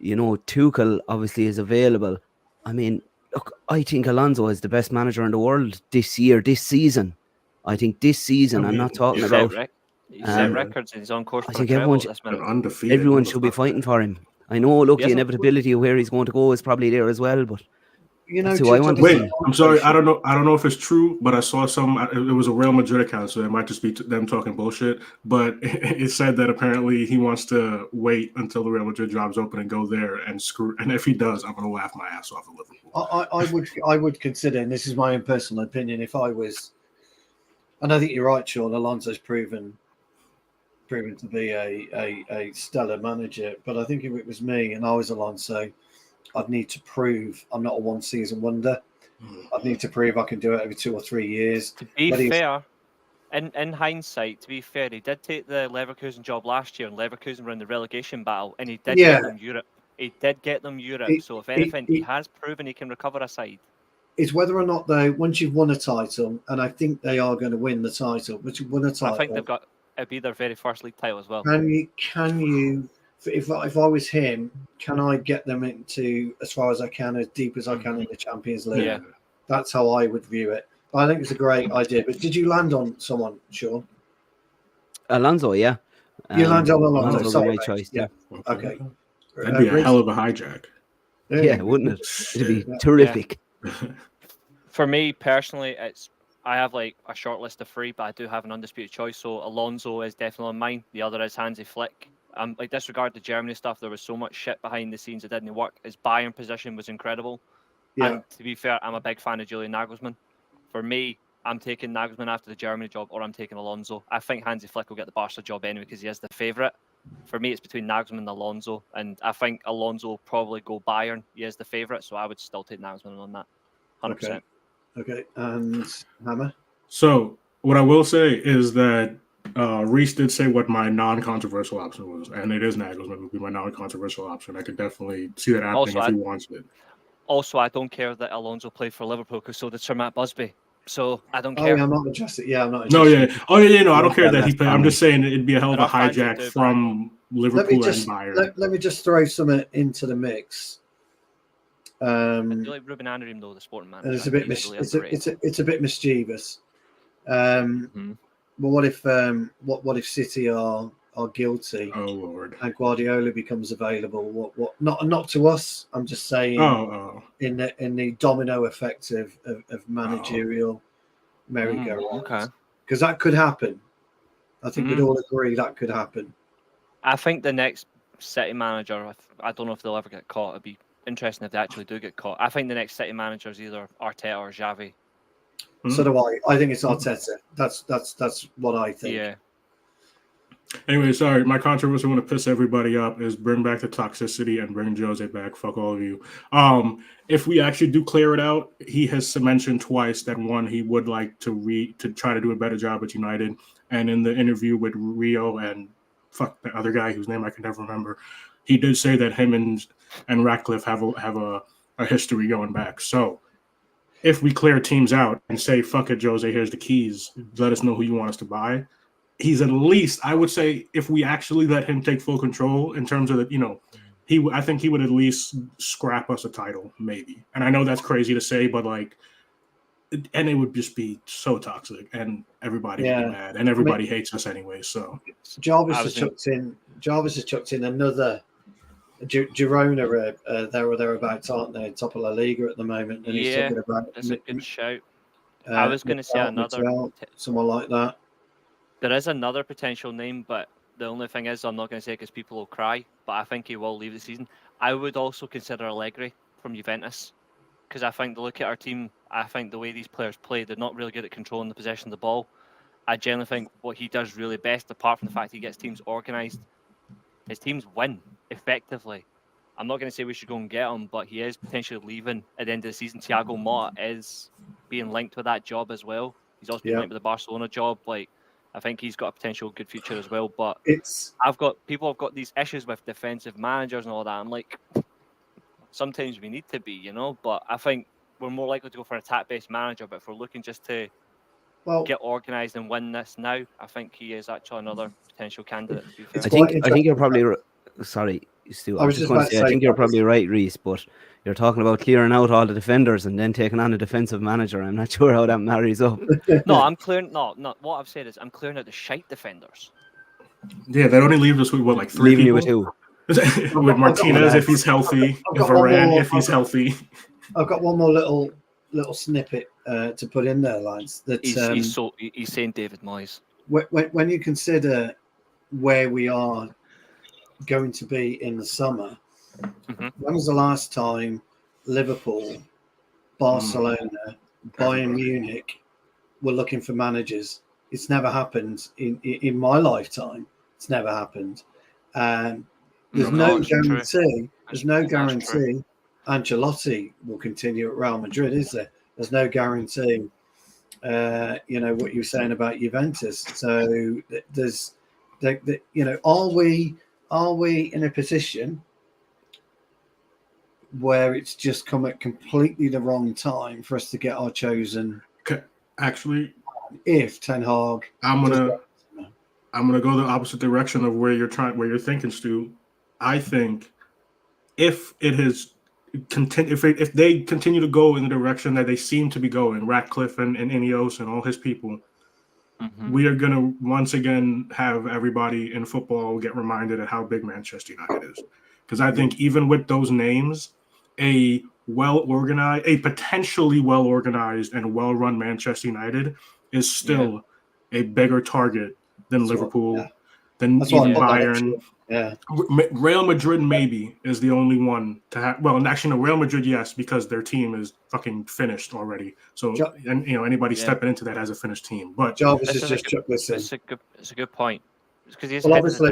Tuchel obviously is available. I mean, look, I think Alonso is the best manager in the world this season. I think this season, I'm not talking about... He's set records in his own course. I think everyone should be fighting for him. I know, look, the inevitability of where he's going to go is probably there as well, but that's who I want to see. I'm sorry, I don't know if it's true, but I saw it was a Real Madrid account, so it might just be them talking bullshit, but it said that apparently he wants to wait until the Real Madrid job's open and go there and screw, and if he does, I'm going to laugh my ass off at Liverpool. I would consider, and this is my own personal opinion, if I was, and I think you're right, Sean, Alonso's proven to be a stellar manager, but I think if it was me and I was Alonso, I'd need to prove I'm not a one-season wonder. I'd need to prove I can do it every 2 or 3 years. To be fair, in hindsight, he did take the Leverkusen job last year, and Leverkusen were in the relegation battle, and he did get them Europe. He did get them Europe. So if anything, he has proven he can recover a side. It's whether or not, though, once you've won a title, and I think they are going to win the title, but you've won a title. I think they've got. it'd be their very first league title as well. Can you? If I was him, can I get them into as far as I can, as deep as I can in the Champions League? Yeah. That's how I would view it. I think it's a great idea. But did you land on someone, Sean? Alonso, yeah. You landed on Alonso. Alonso Sorry, my mate. choice. Yeah. Yeah. Okay. That'd be a Reece? hell of a hijack. Yeah, wouldn't it? It'd be Yeah. terrific. For me personally, I have like a short list of 3, but I do have an undisputed choice. So Alonso is definitely on mine. The other is Hansi Flick. Like disregard the Germany stuff. There was so much shit behind the scenes that didn't work. His Bayern position was incredible. Yeah. And to be fair, I'm a big fan of Julian Nagelsmann. For me, I'm taking Nagelsmann after the Germany job, or I'm taking Alonso. I think Hansi Flick will get the Barca job anyway because he is the favourite. For me, it's between Nagelsmann and Alonso, and I think Alonso will probably go Bayern. He is the favourite, so I would still take Nagelsmann on that, 100%. Okay. And Hammer? So what I will say is that Reese did say what my non-controversial option was, and it is Nagelsmann would be my non-controversial option. I could definitely see that happening if he wants it. Also, I don't care that Alonso played for Liverpool because so did Sir Matt Busby. So I don't Oh, care. yeah, I'm not interested. Yeah, I'm not No, interested. yeah. Oh, yeah, no, I don't care that he that's played. I'm fine. just saying it'd be a hell of a Enough fans hijack do, but from Liverpool and Bayern. Let me just throw something into the mix. I do like Ruben Amorim though, the sporting man. And it's a bit it's a bit mischievous. Well, what if City are guilty? Oh Lord! And Guardiola becomes available. What? Not to us. I'm just saying. In the domino effect of managerial merry-go-round. Okay. Because that could happen. I think we'd all agree that could happen. I think the next City manager, I don't know if they'll ever get caught. It'd be interesting if they actually do get caught. I think the next City manager is either Arteta or Xavi. So do I. I think it's Arteta. That's what I think. Yeah. Anyway, sorry, my controversy want to piss everybody up is bring back the toxicity and bring Jose back. Fuck all of you. If we actually do clear it out, he has mentioned twice that one, he would like to try to do a better job at United. And in the interview with Rio and fuck the other guy whose name I can never remember, he did say that him and Ratcliffe have a history going back. So if we clear teams out and say, fuck it, Jose, here's the keys, let us know who you want us to buy. He's at least, I would say, if we actually let him take full control in terms of the, I think he would at least scrap us a title, maybe. And I know that's crazy to say, but and it would just be so toxic, and everybody would be mad, and everybody hates us anyway. So Jarvis has chucked in another. Girona are there or thereabouts, aren't they? Top of La Liga at the moment, and he's talking about. That's a good shout. I was going to say another, someone like that. There is another potential name, but the only thing is I'm not going to say because people will cry, but I think he will leave the season. I would also consider Allegri from Juventus because I think, look at our team, I think the way these players play, they're not really good at controlling the possession of the ball. I generally think what he does really best, apart from the fact he gets teams organised, his teams win effectively. I'm not going to say we should go and get him, but he is potentially leaving at the end of the season. Thiago Motta is being linked with that job as well. He's also been linked with the Barcelona job. I think he's got a potential good future as well. But people have got these issues with defensive managers and all that. I'm like, sometimes we need to be, But I think we're more likely to go for an attack-based manager. But if we're looking just to get organised and win this now, I think he is actually another potential candidate. To be fair. I think you're probably sorry, Stu. I was just going to say I think you're probably right, Reese. But you're talking about clearing out all the defenders and then taking on a defensive manager. I'm not sure how that marries up. No, I'm clearing. No. What I've said is I'm clearing out the shite defenders. Yeah, that only leaves us with 3 leaving people. You with 2. With Martinez if he's healthy, Varane if he's healthy. I've got one more little snippet to put in there, lads. That he's saying David Moyes. When you consider where we are going to be in the summer, when was the last time Liverpool, Barcelona, Bayern Munich were looking for managers? It's never happened in my lifetime. It's never happened. There's no guarantee. There's no guarantee Ancelotti will continue at Real Madrid, is there? There's no guarantee. What you were saying about Juventus. So there's, are we in a position where it's just come at completely the wrong time for us to get our chosen? Actually, if Ten Hag, I'm going to go the opposite direction of where you're thinking, Stu. I think if it has if they continue to go in the direction that they seem to be going, Ratcliffe and Ineos and all his people, we are going to once again have everybody in football get reminded of how big Manchester United is. Because I think even with those names, a potentially well-organized and well-run Manchester United is still a bigger target than Liverpool, than even Bayern. Yeah. Real Madrid maybe is the only one to have. Well, actually, no. Real Madrid, yes, because their team is fucking finished already. So, and anybody stepping into that has a finished team. But Jarvis has just chucked this in. It's a good point. It's because he's obviously,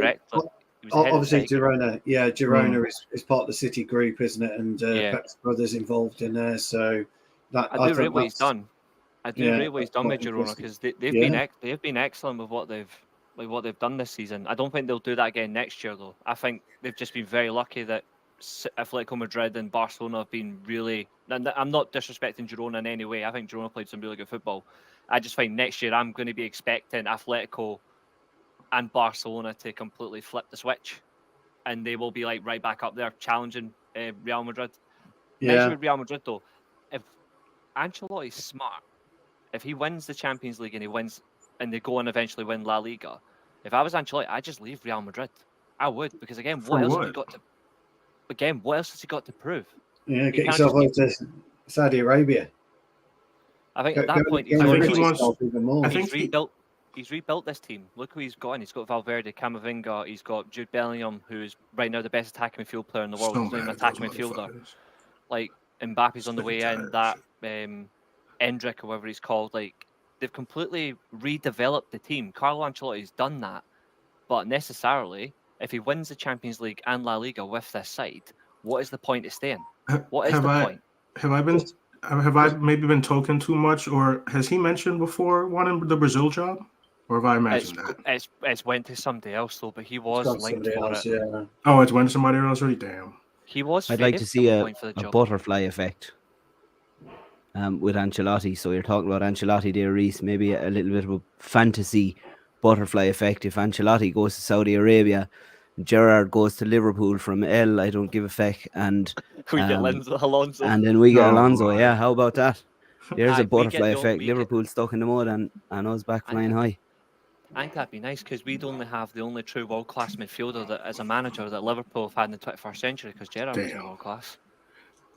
obviously Girona. Yeah, Girona is part of the City group, isn't it? And Pep's brothers involved in there. So I do rate what he's done. I do rate what he's done with Girona because they've been excellent with what they've done this season. I don't think they'll do that again next year, though. I think they've just been very lucky that Atletico Madrid and Barcelona have been really. And I'm not disrespecting Girona in any way. I think Girona played some really good football. I just think next year I'm going to be expecting Atletico and Barcelona to completely flip the switch, and they will be like right back up there challenging Real Madrid. Mention with Real Madrid though, if Ancelotti's smart, if he wins the Champions League and they go and eventually win La Liga, if I was Ancelotti, I'd just leave Real Madrid. I would, because again, what else has he got to prove? Yeah, get yourself out to Saudi Arabia. I think at that point he's rebuilt this team. Look who he's got. He's got Valverde, Camavinga. He's got Jude Bellingham, who's right now the best attacking midfield player in the world. He's not even an attacking midfielder. Like Mbappe's on the way in. That Endrick, or whatever he's called, like they've completely redeveloped the team. Carlo Ancelotti's done that, but necessarily, if he wins the Champions League and La Liga with this side, what is the point of staying? What is the point? Have I maybe been talking too much, or has he mentioned before wanting the Brazil job, or have I imagined that? It's went to somebody else though, but he was linked for it. Yeah. Oh, it's went to somebody else already. Damn. He was. I'd like to see a butterfly effect with Ancelotti. So you're talking about Ancelotti there, Reese. Maybe a little bit of a fantasy butterfly effect. If Ancelotti goes to Saudi Arabia, Gerrard goes to Liverpool from I don't give a feck, and we get Alonso, and then we get Alonso. Yeah, how about that? There's a butterfly effect. Liverpool stuck in the mud and us back flying high. I think that'd be nice because we'd only have the only true world class midfielder that, as a manager, that Liverpool have had in the 21st century, because Gerrard was world class.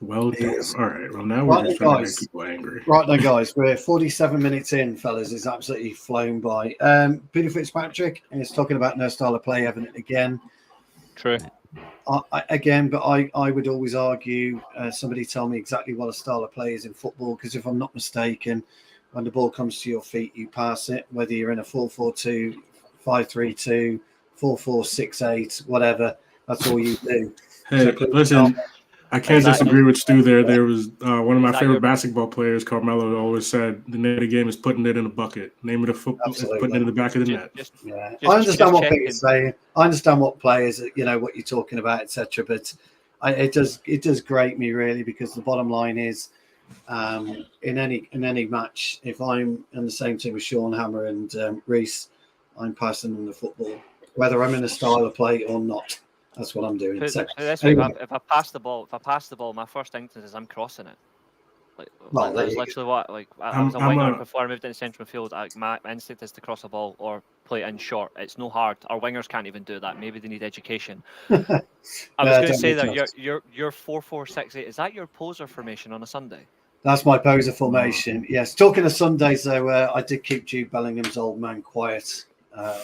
Well, all right. Well, now we're just trying to make people angry. Right then, guys, we're 47 minutes in, fellas. It's absolutely flown by. Peter Fitzpatrick is talking about no style of play, evident again. True. I would always argue, somebody tell me exactly what a style of play is in football, because if I'm not mistaken, when the ball comes to your feet, you pass it, whether you're in a 4-4-2, 5-3-2, 4-4-6-8, whatever. That's all you do. Hey, listen, I can't disagree with Stu there. There was one of my favorite basketball players, Carmelo, always said the name of the game is putting it in a bucket. Name of the football is putting it in the back of the net. I understand what Peter's saying. I understand what players, what you're talking about, etc. But it does grate me really, because the bottom line is, in any match, if I'm in the same team with Sean Hammer and Reese, I'm passing them the football, whether I'm in a style of play or not. That's what I'm doing. If I pass the ball, my first instinct is I'm crossing it. That's literally what. I was a winger before I moved into central midfield. My instinct is to cross a ball or play it in short. It's no hard. Our wingers can't even do that. Maybe they need education. I was going to say that your 4-4-6-8, is that your poser formation on a Sunday? That's my poser formation. Yes. Talking of Sundays, though, I did keep Jude Bellingham's old man quiet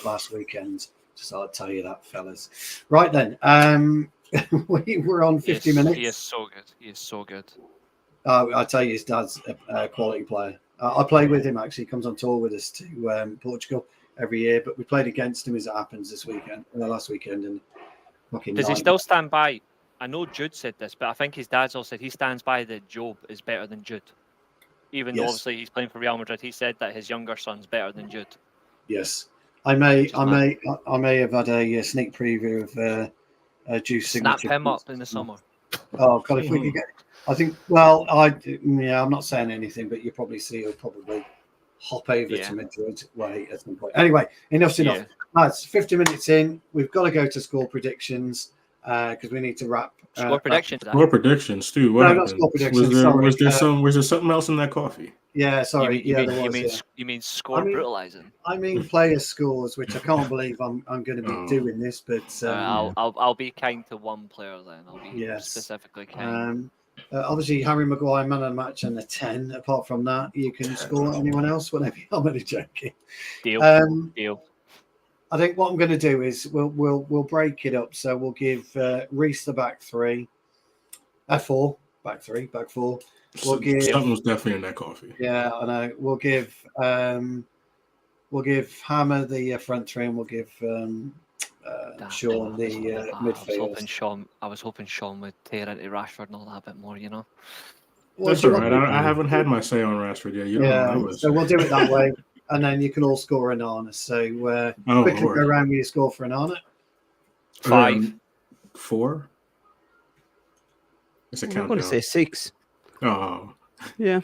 last weekend. So I'll tell you that, fellas. Right then, we were on 50 minutes. He is so good. He is so good. I tell you, his dad's a quality player. I play with him, actually. He comes on tour with us to Portugal every year, but we played against him, as it happens, last weekend. And does he still stand by? I know Jude said this, but I think his dad's also said he stands by that Job is better than Jude. Even though obviously he's playing for Real Madrid, he said that his younger son's better than Jude. Yes. I may have had a sneak preview of Juice signature. Snap him up in the summer. Oh God, if we could get, I think. Well, I'm not saying anything, but you probably see he'll probably hop over Yeah. to Madrid way at some point. Anyway, enough's enough. Yeah. Lads, 50 minutes in. We've got to go to score predictions because we need to wrap. Score predictions. More predictions, Stu. What No, not happened? score predictions. Sorry. Was there something else in that coffee? Yeah, You sorry. mean, you, Yeah, mean, there you, was. mean, Yeah. you mean score brutalizing? I mean player scores, which I can't believe I'm going to be doing this, but I'll be kind to one player then. I'll be Yes. specifically kind. Obviously, Harry Maguire, man of the match, and a 10. Apart from that, you can score anyone else, whatever. I'm only joking. Deal. Deal. I think what I'm going to do is we'll break it up. So we'll give Reece the back three, back four. We'll give Something was definitely in that coffee. Yeah, I know. We'll give Hammer the front three, and we'll give Sean the midfield. I was hoping Sean would tear into Rashford and all that a bit more, you know. That's all right. I haven't had my say on Rashford yet. You don't know so we'll do it that way, and then you can all score an Anna. So quickly go around with your score for an Anna. 5. 4. It's a countdown. I'm going to say 6. Oh. Yeah.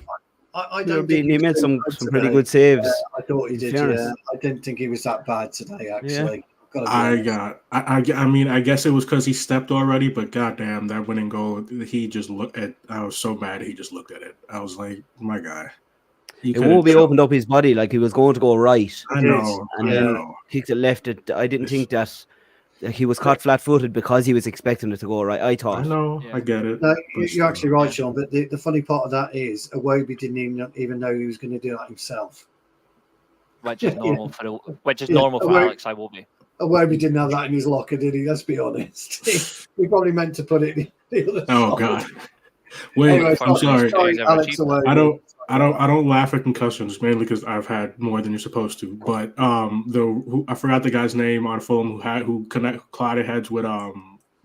I don't think he made some pretty good saves. I thought he did. Yeah, I didn't think he was that bad today. Actually, I guess it was because he stepped already, but goddamn, that winning goal, he just looked at. I was so mad. He just looked at it. I was like, my guy. It won't be opened up his body like he was going to go right. I know. And then kicked it left. I didn't think that. He was caught flat-footed because he was expecting it to go right. I thought. I know. Yeah. I get it. No, you're actually right, Sean. But the funny part of that is Iwobi didn't even know he was going to do that himself. Which is normal for Alex Iwobi. Iwobi didn't have that in his locker, did he? Let's be honest. He probably meant to put it the other side. God. Wait, anyway, I'm sorry. Alex Iwobi. I don't laugh at concussions mainly because I've had more than you're supposed to. But I forgot the guy's name on Fulham who collided heads with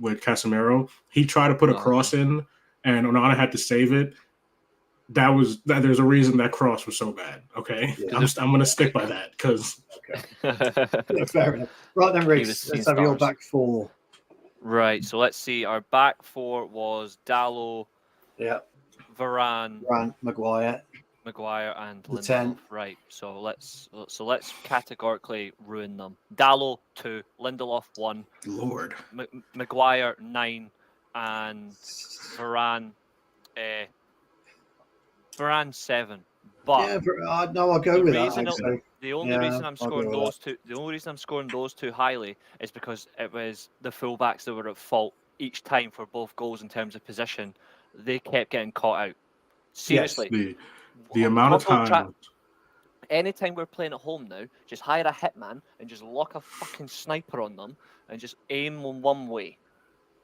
Casemiro. He tried to put a cross in, and Onana had to save it. There's a reason that cross was so bad. Okay, yeah. I'm gonna stick by that because. Yeah, fair enough. Right then, Reece, let's have your back four. Right. So let's see. Our back four was Dalot. Yeah. Varane, Maguire, and the Lindelof. 10. Right. So let's categorically ruin them. Dalot 2, Lindelof 1. Lord. Maguire 9, and Varane 7. But I'll go with that. The only reason I'm scoring those two. The only reason I'm scoring those two highly is because it was the fullbacks that were at fault each time for both goals in terms of position. They kept getting caught out. Seriously. Yes, the amount of time. Anytime we're playing at home now, just hire a hitman and just lock a fucking sniper on them and just aim them one way.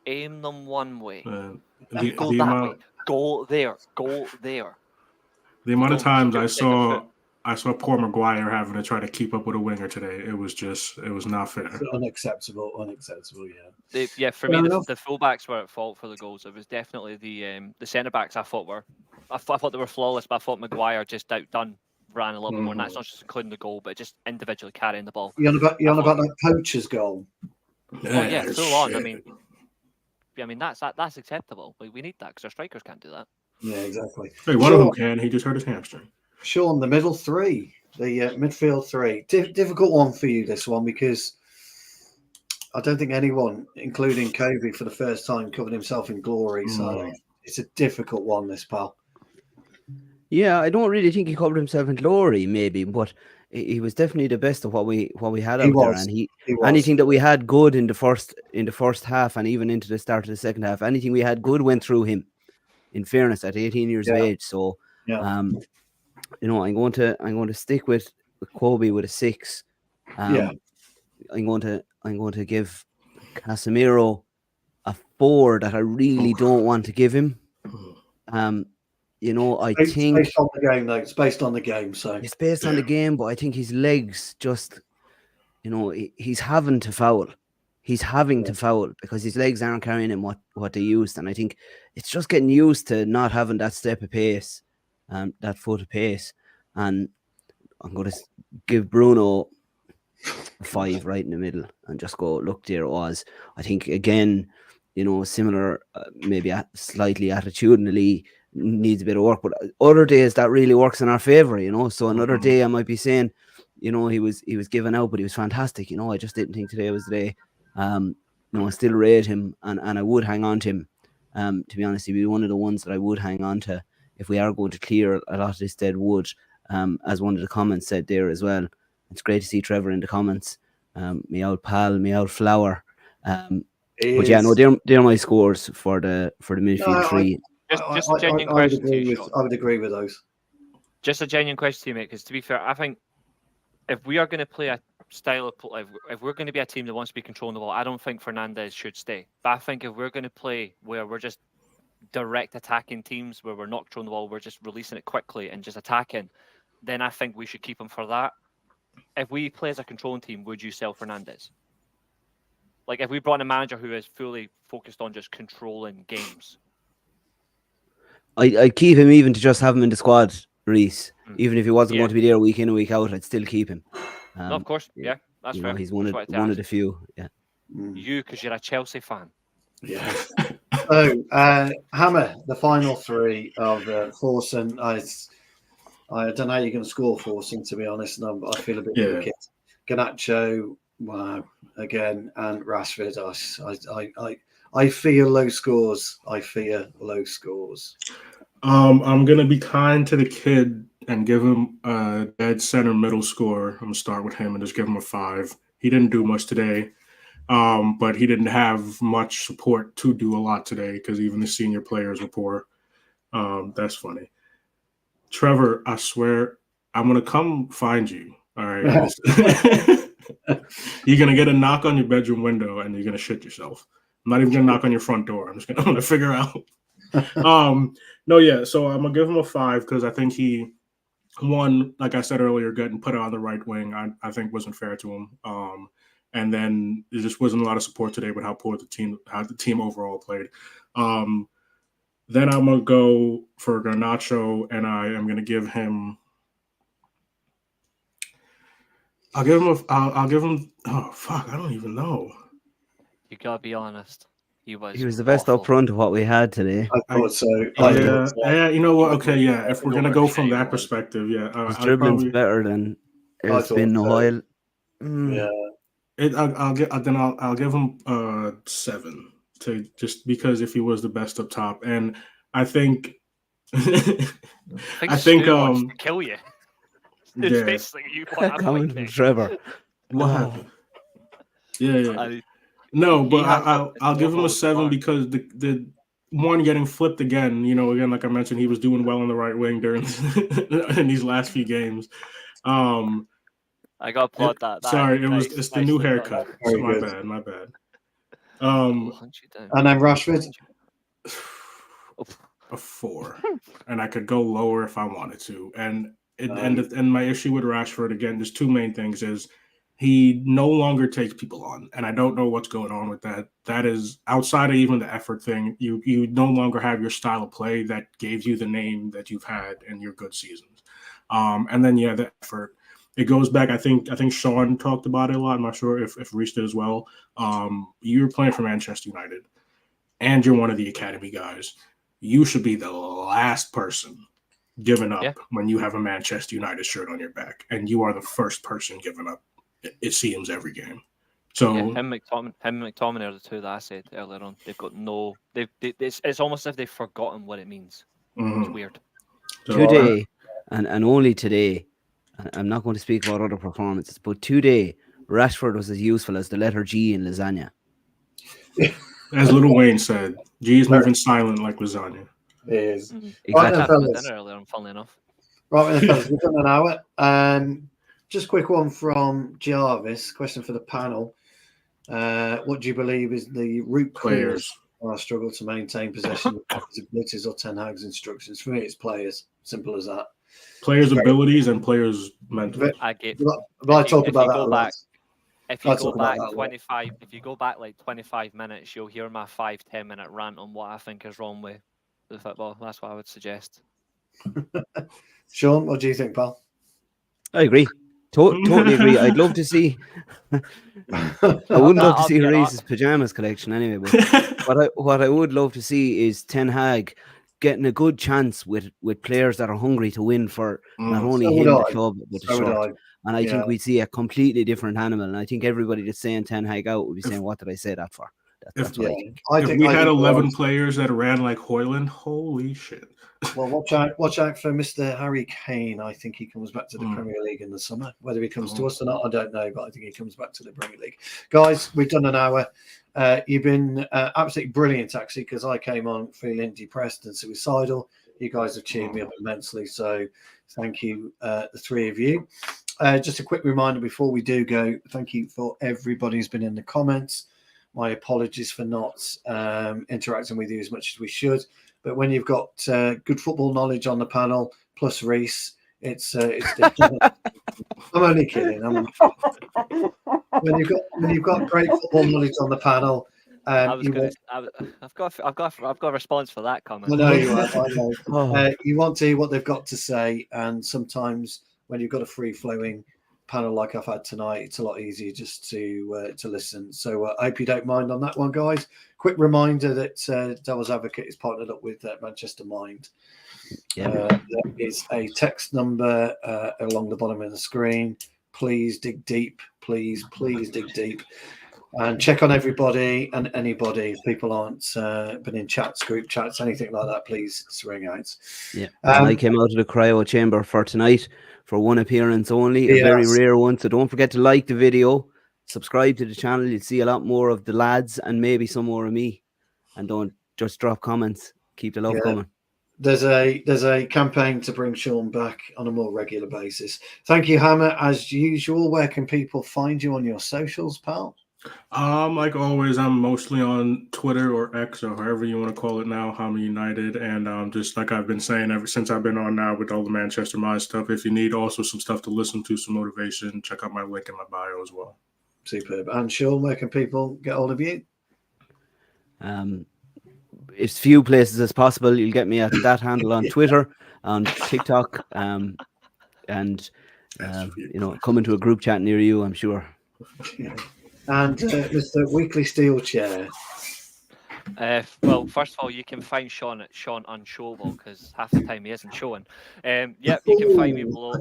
Aim them one way. Go that way. Go there. Go there. The amount of times I saw poor Maguire having to try to keep up with a winger today. It was not fair. Unacceptable, yeah. For me, the fullbacks were at fault for the goals. It was definitely the centre backs I thought they were flawless, but I thought Maguire just outdone Varane a little bit more. And that's not just including the goal, but just individually carrying the ball. You're on about that poacher's goal. Yeah, full on. I mean that's acceptable. We need that because our strikers can't do that. Yeah, exactly. Hey, one of them can. He just hurt his hamstring. Sean, the middle three, the midfield three. Difficult one for you, this one, because I don't think anyone, including Kobe, for the first time, covered himself in glory. So it's a difficult one, this pal. Yeah, I don't really think he covered himself in glory, maybe, but he was definitely the best of what we had out there. And he anything that we had good in the first half, and even into the start of the second half, anything we had good went through him. In fairness, at 18 years of age, so I'm going to stick with Kobe with a 6. I'm going to give Casemiro a 4 that I really don't want to give him. I think it's based on the game, though. It's based on the game, so it's based on the game. But I think his legs just, he's having to foul. He's having to foul because his legs aren't carrying him what they used. And I think it's just getting used to not having that step of pace, that foot of pace. And I'm going to give Bruno a 5 right in the middle and just go, look, there it was. I think, again, similar, maybe slightly attitudinally, needs a bit of work. But other days that really works in our favour, you know. So another day I might be saying, you know, he was given out, but he was fantastic. You know, I just didn't think today was the day. You know, I still rate him, and I would hang on to him. To be honest, he'd be one of the ones that I would hang on to if we are going to clear a lot of this dead wood. As one of the comments said there as well. It's great to see Trevor in the comments. Me old pal, me old flower. But yeah, no, they're my scores for the midfield three. Just a genuine question to you, Sean. I would agree with those. Just a genuine question to you, mate. Because to be fair, I think if we are going to play a style of play, if we're going to be a team that wants to be controlling the ball, I don't think Fernandes should stay. But I think if we're going to play where we're just direct attacking teams, where we're not controlling the ball, we're just releasing it quickly and just attacking, then I think we should keep him for that. If we play as a controlling team, would you sell Fernandes? Like, if we brought in a manager who is fully focused on just controlling games, I'd keep him even to just have him in the squad, Reese. Even if he wasn't going to be there week in and week out, I'd still keep him. No, of course, yeah, that's fair. Know, he's one of the few, yeah. You, because you're a Chelsea fan. Yeah. So, Hammer, the final three of Forson. I don't know how you're going to score Forson, to be honest. No, I feel a bit wicked. Garnacho, wow, again, and Rashford. I fear low scores. I'm gonna be kind to the kid and give him a dead center middle score. I'm gonna start with him and just give him a 5. He didn't do much today, but he didn't have much support to do a lot today because even the senior players were poor. That's funny. Trevor, I swear, I'm gonna come find you. All right, you're gonna get a knock on your bedroom window and you're gonna shit yourself. I'm not even gonna knock on your front door. I'm gonna figure out. No, yeah. So I'm gonna give him a 5 because I think he won, like I said earlier, getting put on the right wing. I think wasn't fair to him. And then there just wasn't a lot of support today with how the team overall played. Then I'm gonna go for Garnacho, and I am gonna give him. I'll give him. Oh fuck! I don't even know. You gotta be honest. He was the best up front of what we had today. I thought so. Yeah. You know what? Okay, yeah. If we're gonna go from that perspective, yeah, his dribbling's better than it's been a while. Yeah. I'll give him 7 to just because if he was the best up top, and I think I think wants to kill you. It's basically you coming from Trevor. What happened? Yeah. No, but I'll give him a 7 because the one getting flipped again. You know, again, like I mentioned, he was doing well on the right wing during in these last few games. I got to applaud that. Sorry, it's the new haircut. So my bad. And then Rashford, a 4, and I could go lower if I wanted to. And my issue with Rashford again, there's 2 main things: is he no longer takes people on, and I don't know what's going on with that. That is outside of even the effort thing. You no longer have your style of play that gave you the name that you've had in your good seasons. And then the effort. It goes back. I think Sean talked about it a lot. I'm not sure if Reece did as well. You're playing for Manchester United, and you're one of the academy guys. You should be the last person giving up when you have a Manchester United shirt on your back, and you are the first person giving up. It seems every game. So him and McTominay are the 2 that I said earlier on. They've got no. It's almost as if they've forgotten what it means. It's weird. Today, and only today. I'm not going to speak about other performances, but today Rashford was as useful as the letter G in lasagna. As Little Wayne said, G is moving silent like lasagna. It is. Exactly. Funnily enough. Right, fellas, we've done an hour. Just a quick one from Jarvis. Question for the panel. What do you believe is the root cause of our struggle to maintain possession of abilities or Ten Hag's instructions? For me, it's players. Simple as that. Players' abilities and players' mental. But I talk about that a lot. If you go back 25, if you go back like 25 minutes, you'll hear my 5-10 minute rant on what I think is wrong with the football. That's what I would suggest. Sean, what do you think, pal? I agree. Totally agree. I'd love to see. I wouldn't love to see Reese's pajamas collection anyway. But what I would love to see is Ten Hag getting a good chance with players that are hungry to win for not only So him, would the I. club, but the So would shirt. I. And I Yeah. think we'd see a completely different animal. And I think everybody that's saying Ten Hag out would be saying, what did I say that for? That's what I think. If we had 11 players that ran like Hoyland, holy shit. Well, watch out for Mr. Harry Kane. I think he comes back to the Premier League in the summer. Whether he comes to us or not, I don't know, but I think he comes back to the Premier League. Guys, we've done an hour. You've been absolutely brilliant, actually, because I came on feeling depressed and suicidal. You guys have cheered me up immensely, so thank you, the three of you. Just a quick reminder before we do go, thank you for everybody who's been in the comments. My apologies for not interacting with you as much as we should. But when you've got good football knowledge on the panel, plus Reese, it's different. I'm only kidding. When you've got great football knowledge on the panel, I've got a response for that comment. I know you have. I know. You want to hear what they've got to say, and sometimes when you've got a free-flowing panel like I've had tonight, it's a lot easier just to listen. So I hope you don't mind on that one, guys. Quick reminder that Devil's Advocate is partnered up with Manchester Mind. There is a text number along the bottom of the screen. Please dig deep. Please dig deep. And check on everybody and anybody. If people aren't been in chats, group chats, anything like that, please ring out. Yeah. I came out of the cryo chamber for tonight for one appearance only, a very rare one. So don't forget to like the video, subscribe to the channel. You'll see a lot more of the lads and maybe some more of me. And don't just drop comments. Keep the love coming. There's a campaign to bring Sean back on a more regular basis. Thank you, Hammer. As usual, where can people find you on your socials, pal? Like always, I'm mostly on Twitter or X or however you want to call it now, Hammer United. And just like I've been saying ever since I've been on now with all the Manchester Mind stuff, if you need also some stuff to listen to, some motivation, check out my link in my bio as well. Superb. And Sean, where can people get hold of you? As few places as possible. You'll get me at that handle on Twitter, on TikTok, and come into a group chat near you, I'm sure. And Mr. Weekly Steel Chair. Well, first of all, you can find Sean at Sean Unshowable because half the time he isn't showing. You can find me below.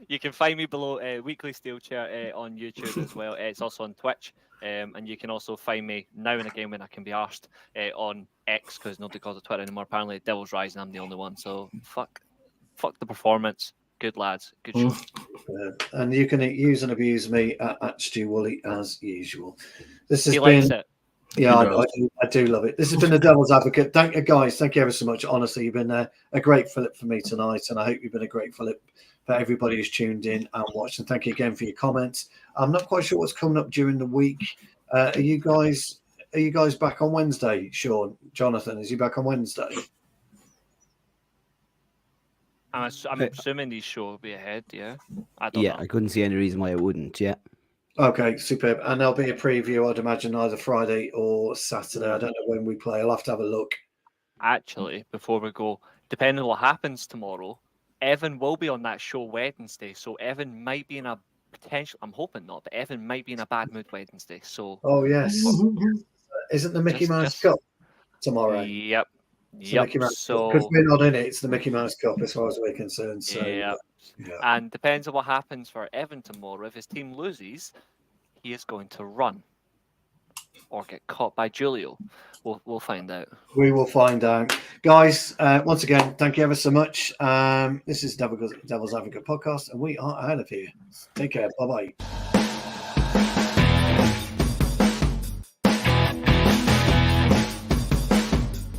You can find me below Weekly Steel Chair on YouTube as well. It's also on Twitch. And you can also find me now and again when I can be asked on X because nobody calls it Twitter anymore. Apparently, Devil's Rising, I'm the only one. So fuck the performance. Good lads, good show. And you can use and abuse me at Stu Woolley as usual. This has he been. Likes it. Yeah, I do love it. This has been the Devil's Advocate. Thank you, guys. Thank you ever so much. Honestly, you've been a great Philip for me tonight, and I hope you've been a great Philip for everybody who's tuned in and watched. And thank you again for your comments. I'm not quite sure what's coming up during the week. Are you guys back on Wednesday, Sean? Jonathan, is he back on Wednesday? I'm assuming these show will be ahead, yeah? I don't know. I couldn't see any reason why it wouldn't, yeah. Okay, superb. And there'll be a preview, I'd imagine, either Friday or Saturday. I don't know when we play. I'll have to have a look. Actually, before we go, depending on what happens tomorrow, Evan will be on that show Wednesday. So Evan might be in a potential, I'm hoping not, but Evan might be in a bad mood Wednesday. So oh yes. Isn't the Mickey Mouse Cup tomorrow? Yep. So because we're not in it, it's the Mickey Mouse Cup as far as we're concerned. So yeah. And depends on what happens for Evan tomorrow. If his team loses, he is going to run or get caught by Julio. We'll find out. We will find out. Guys, once again, thank you ever so much. This is Devil's Advocate Podcast, and we are out of here. Take care. Bye-bye.